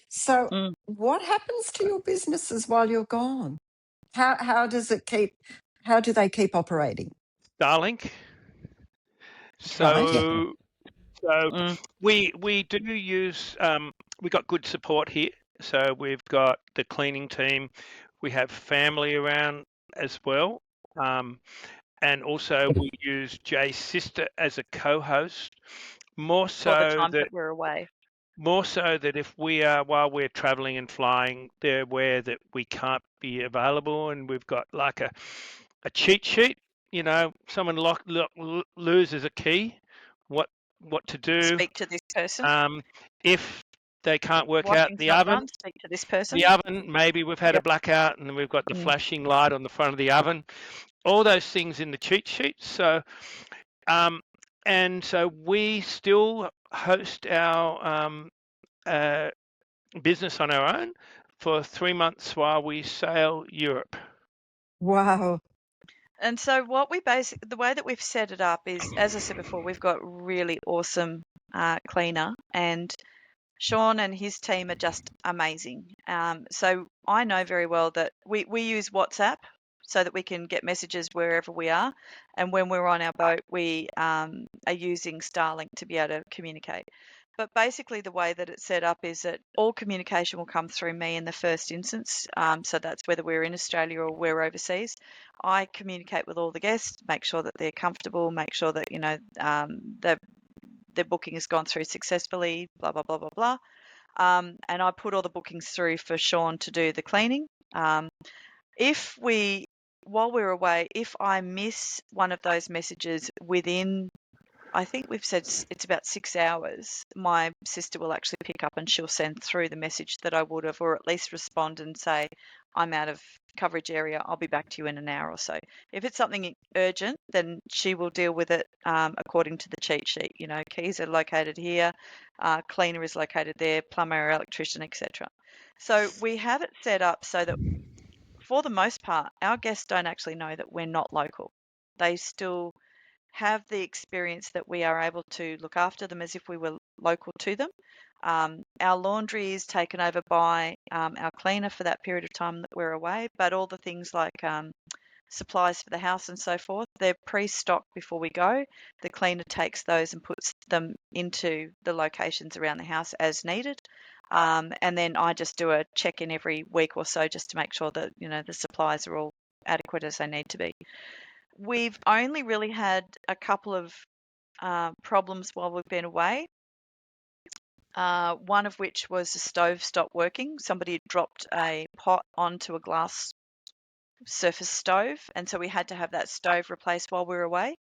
So what happens to your businesses while you're gone? How do they keep operating? Starlink. Right. So we do use we got good support here. So we've got the cleaning team, we have family around as well, and also we use Jay's sister as a co-host. More For the so times that that we're away. more so that if we are, while we're traveling and flying, they're aware that we can't be available, and we've got like a cheat sheet. Someone loses a key, what to do. Speak to this person. If they can't work out Washing's the not oven, done. Speak to this person. maybe we've had a Yep. blackout and we've got the flashing light on the front of the oven. All those things in the cheat sheet. So, and so we still host our business on our own for 3 months while we sail Europe. Wow. And so the way that we've set it up is, as I said before, we've got really awesome cleaner, and Sean and his team are just amazing. So I know very well that we use WhatsApp so that we can get messages wherever we are. And when we're on our boat, we are using Starlink to be able to communicate. But basically, the way that it's set up is that all communication will come through me in the first instance. So that's whether we're in Australia or we're overseas. I communicate with all the guests, make sure that they're comfortable, make sure that their booking has gone through successfully, blah, blah, blah, blah, blah. And I put all the bookings through for Sean to do the cleaning. While we're away, if I miss one of those messages within, I think we've said it's about 6 hours, my sister will actually pick up and she'll send through the message that I would have, or at least respond and say, I'm out of coverage area, I'll be back to you in an hour or so. If it's something urgent, then she will deal with it according to the cheat sheet. Keys are located here, cleaner is located there, plumber, electrician, etc. So we have it set up so that, for the most part, our guests don't actually know that we're not local. They still have the experience that we are able to look after them as if we were local to them. Our laundry is taken over by our cleaner for that period of time that we're away, but all the things like supplies for the house and so forth. They're pre-stocked before we go. The cleaner takes those and puts them into the locations around the house as needed. And then I just do a check-in every week or so just to make sure that, the supplies are all adequate as they need to be. We've only really had a couple of problems while we've been away. One of which was the stove stopped working. Somebody had dropped a pot onto a glass surface stove, and so we had to have that stove replaced while we were away.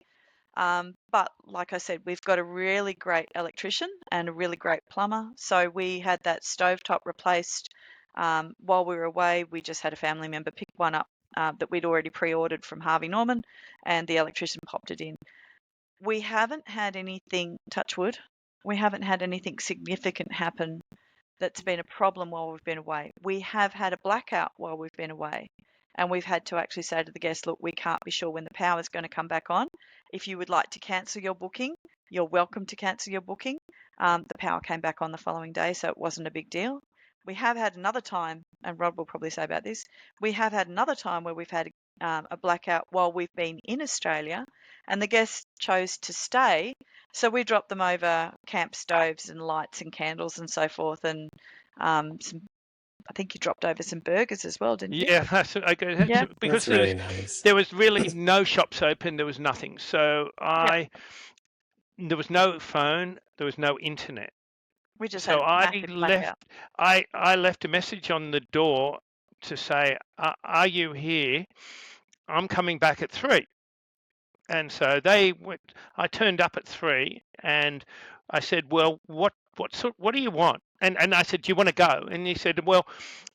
But like I said, we've got a really great electrician and a really great plumber. So we had that stovetop replaced while we were away. We just had a family member pick one up that we'd already pre-ordered from Harvey Norman, and the electrician popped it in. We haven't had anything, touch wood, we haven't had anything significant happen that's been a problem while we've been away. We have had a blackout while we've been away, and we've had to actually say to the guests, look, we can't be sure when the power is going to come back on. If you would like to cancel your booking, you're welcome to cancel your booking. The power came back on the following day, so it wasn't a big deal. We have had another time, and Rod will probably say about this, we have had another time where we've had a blackout while we've been in Australia, and the guests chose to stay. So we dropped them over camp stoves and lights and candles and so forth, and some. I think you dropped over some burgers as well, didn't you? Yeah, that's okay. Yeah. Because That's really nice. there was really no shops open. There was nothing. So there was no phone. There was no internet. We just had So a I massive left. blackout. I left a message on the door to say, "Are you here? I'm coming back at 3." And so they went. I turned up at 3, and I said, "Well, what do you want?" And I said, "Do you want to go?" And he said, "Well,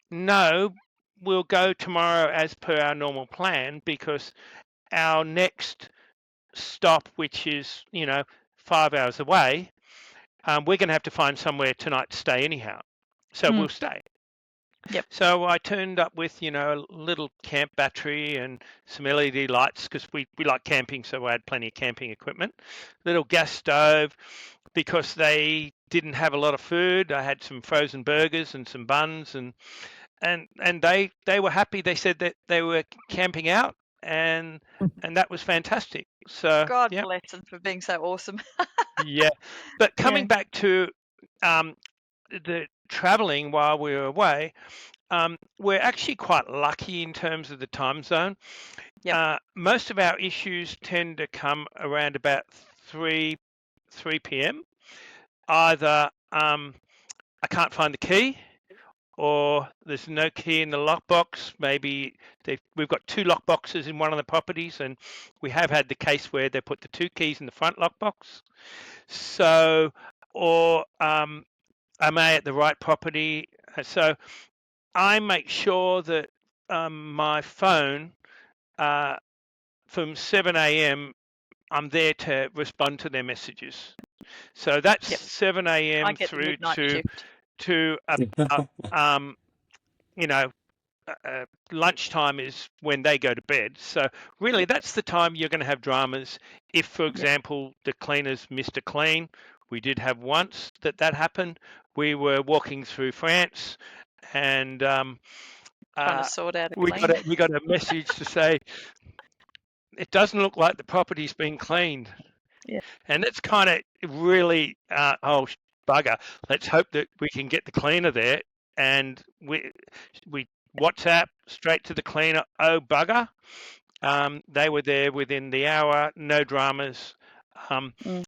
no, we'll go tomorrow as per our normal plan because our next stop, which is 5 hours away, we're going to have to find somewhere tonight to stay anyhow. So we'll stay." Yep. So I turned up with, a little camp battery and some LED lights because we like camping, so I had plenty of camping equipment. Little gas stove because they didn't have a lot of food. I had some frozen burgers and some buns, and they were happy. They said that they were camping out, and that was fantastic. So God yeah, bless them for being so awesome. yeah. But coming Yeah. back to the traveling while we were away, we're actually quite lucky in terms of the time zone. Yep. Most of our issues tend to come around about 3 p.m. Either I can't find the key, or there's no key in the lockbox. Maybe we've got 2 lockboxes in one of the properties, and we have had the case where they put the 2 keys in the front lockbox. So, or am I at the right property? So I make sure that my phone from 7 a.m. I'm there to respond to their messages. So that's Yep. 7 I a.m. get the through midnight shift. to about you know lunchtime is when they go to bed. So really, that's the time you're going to have dramas. If, for example, the cleaners missed a clean, we did have once that happened. We were walking through France, and Trying to sort out a we clean. got a message to say it doesn't look like the property's been cleaned. Yeah. And that's kind of really bugger. Let's hope that we can get the cleaner there. And we WhatsApp straight to the cleaner. Oh bugger! They were there within the hour. No dramas.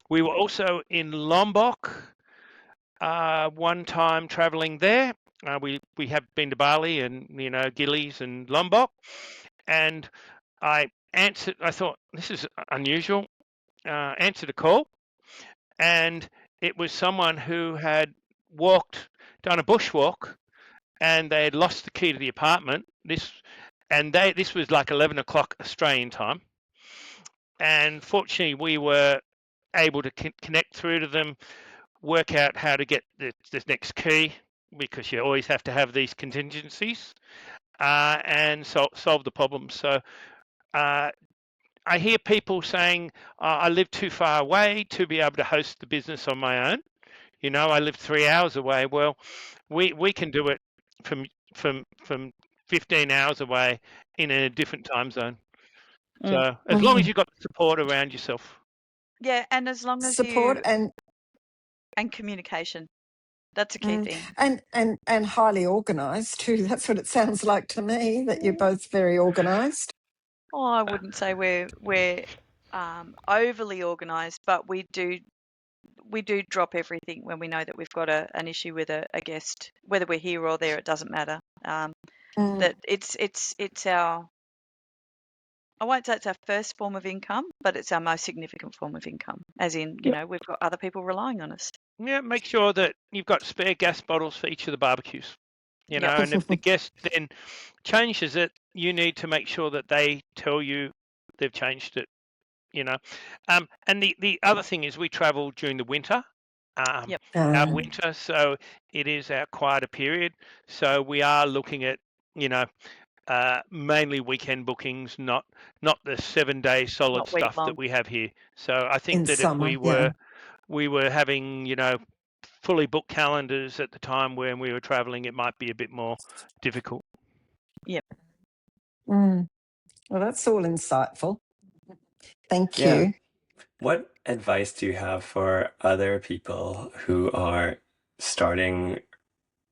We were also in Lombok one time traveling there. We have been to Bali and Gillies and Lombok, and I answered. I thought this is unusual. Answered a call, and it was someone who had done a bushwalk, and they had lost the key to the apartment. This was like 11 o'clock Australian time, and fortunately we were able to connect through to them, work out how to get this next key, because you always have to have these contingencies, and solve the problem. So I hear people saying, I live too far away to be able to host the business on my own. I live 3 hours away. Well, we can do it from 15 hours away in a different time zone. So as long as you've got support around yourself. Yeah, and as long as Support and communication. That's a key thing. and highly organised too. That's what it sounds like to me, that you're both very organised. Oh, I wouldn't say we're overly organised, but we do drop everything when we know that we've got an issue with a guest, whether we're here or there. It doesn't matter. That it's our, I won't say it's our first form of income, but it's our most significant form of income. As in, you know, we've got other people relying on us. Yeah, make sure that you've got spare gas bottles for each of the barbecues. You know, and if the guest then changes it, you need to make sure that they tell you they've changed it. You know, and the other thing is we travel during the winter. Our winter, so it is our quieter period. So we are looking at, you know, mainly weekend bookings, not the 7-day solid Not stuff week-long. that we have here. So I think In that summer, if we were having, you know, fully booked calendars at the time when we were traveling, it might be a bit more difficult. Yep. Well, that's all insightful. Thank Yeah. you. What advice do you have for other people who are starting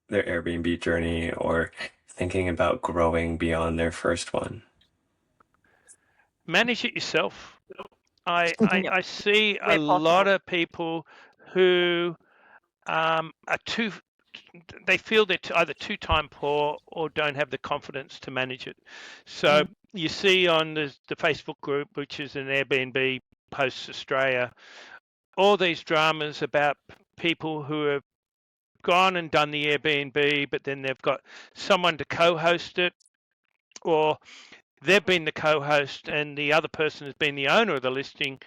their Airbnb journey or thinking about growing beyond their first one? Manage it yourself. Yep. I see a Where lot possible. of people who are they feel they're either too time poor or don't have the confidence to manage it. So you see on the Facebook group, which is an Airbnb Posts Australia, all these dramas about people who have gone and done the Airbnb, but then they've got someone to co-host it, or they've been the co-host and the other person has been the owner of the listing,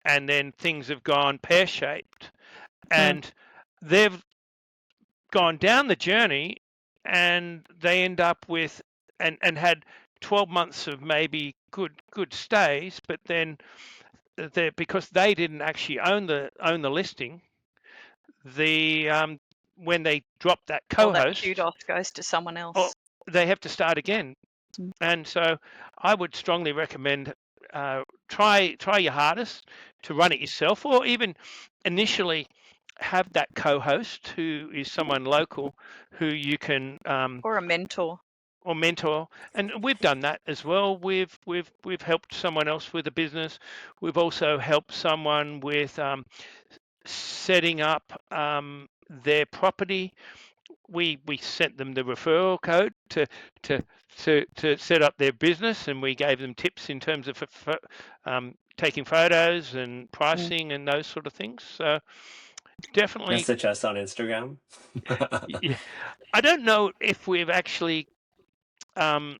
and then things have gone pear-shaped, and they've gone down the journey and they end up with and had 12 months of maybe good stays, but then because they didn't actually own the listing, when they drop that All that co-host, kudos goes to someone else. they have to start again. And so I would strongly recommend try your hardest to run it yourself, or even initially have that co-host who is someone local who you can Or a mentor. or mentor. And we've done that as well. We've helped someone else with a business. We've also helped someone with setting up their property. We sent them the referral code to set up their business, and we gave them tips in terms of taking photos and pricing and those sort of things. So definitely, Message us on Instagram. yeah. I don't know if we've actually done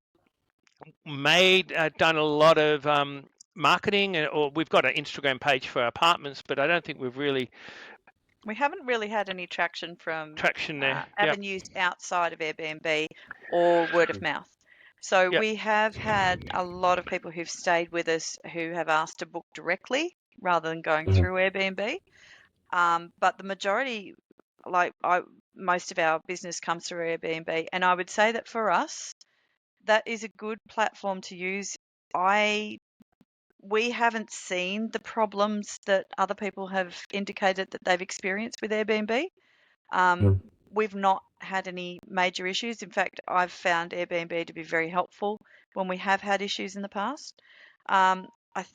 a lot of marketing, or we've got an Instagram page for our apartments, but I don't think we haven't really had any traction from traction there. avenues outside of Airbnb or word of mouth. So we have had a lot of people who've stayed with us who have asked to book directly rather than going through Airbnb. But the majority, most of our business comes through Airbnb, and I would say that for us, that is a good platform to use. We haven't seen the problems that other people have indicated that they've experienced with Airbnb. We've not had any major issues. In fact, I've found Airbnb to be very helpful when we have had issues in the past. I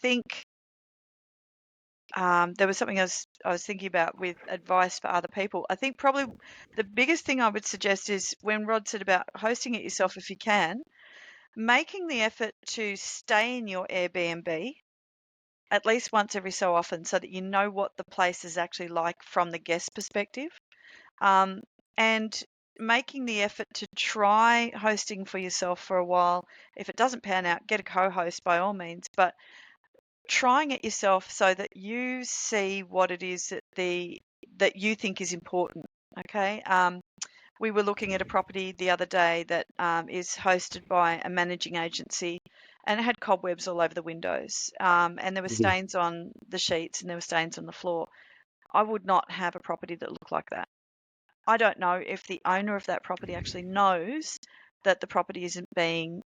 think there was something else I was thinking about with advice for other people. I think probably the biggest thing I would suggest is when Rod said about hosting it yourself if you can, making the effort to stay in your Airbnb at least once every so often so that you know what the place is actually like from the guest perspective. And making the effort to try hosting for yourself for a while. If it doesn't pan out, get a co-host by all means, but trying it yourself so that you see what it is that you think is important. Okay. We were looking at a property the other day that is hosted by a managing agency, and it had cobwebs all over the windows, and there were stains on the sheets and there were stains on the floor. I would not have a property that looked like that. I don't know if the owner of that property actually knows that the property isn't being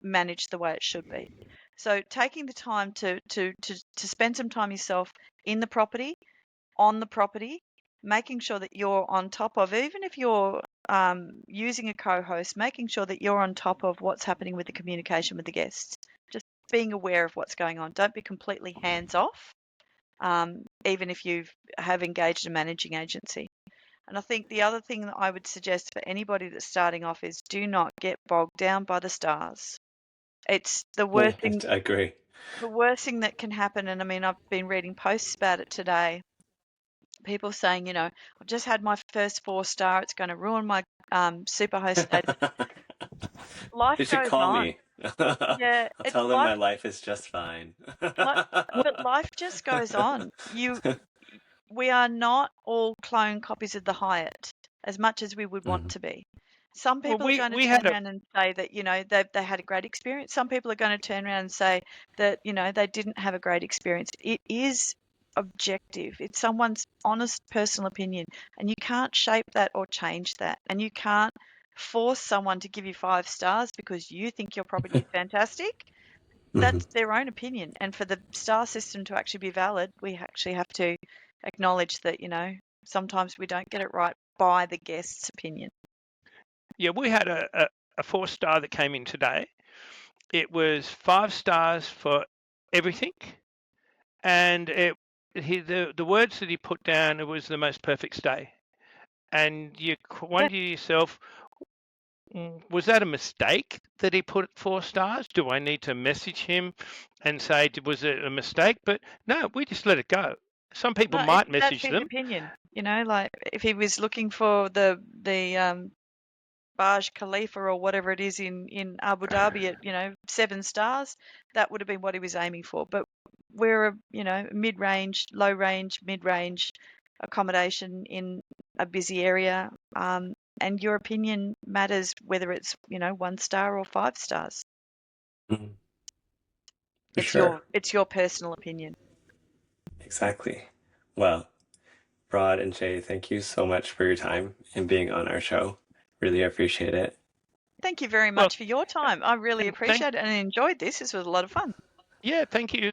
managed the way it should be. So taking the time to spend some time yourself in the property, on the property, making sure that you're on top of, even if you're using a co-host, making sure that you're on top of what's happening with the communication with the guests. Just being aware of what's going on. Don't be completely hands off, even if you have engaged a managing agency. And I think the other thing that I would suggest for anybody that's starting off is do not get bogged down by the stars. It's the worst thing. I agree. The worst thing that can happen, and I mean, I've been reading posts about it today. People saying, I've just had my first 4-star. It's going to ruin my Superhost status. Life You should goes call on. me. Yeah, I'll tell them my life is just fine. but life just goes on. We are not all clone copies of the Hyatt as much as we would want to be. Some Well, people are going to we turn had a around and say that they had a great experience. Some people are going to turn around and say that they didn't have a great experience. It is objective. It's someone's honest personal opinion, and you can't shape that or change that. And you can't force someone to give you 5 stars because you think your property is fantastic. That's their own opinion. And for the star system to actually be valid, we actually have to acknowledge that, sometimes we don't get it right by the guest's opinion. Yeah, we had a 4-star that came in today. It was 5 stars for everything, and the words that he put down, it was the most perfect stay. And you wonder to yourself, was that a mistake that he put 4 stars? Do I need to message him and say, was it a mistake? But no, we just let it go. Some people No, might that's message his them. opinion. Like if he was looking for the Burj Khalifa or whatever it is in Abu Dhabi at 7 stars, that would have been what he was aiming for. But we're a mid-range, low-range, mid-range accommodation in a busy area, and your opinion matters whether it's 1 star or 5 stars. For sure. It's your personal opinion. Exactly. Well, Rod and Jay, thank you so much for your time and being on our show. Really appreciate it. Thank you very much for your time. I really appreciate it and enjoyed this. This was a lot of fun. Yeah, thank you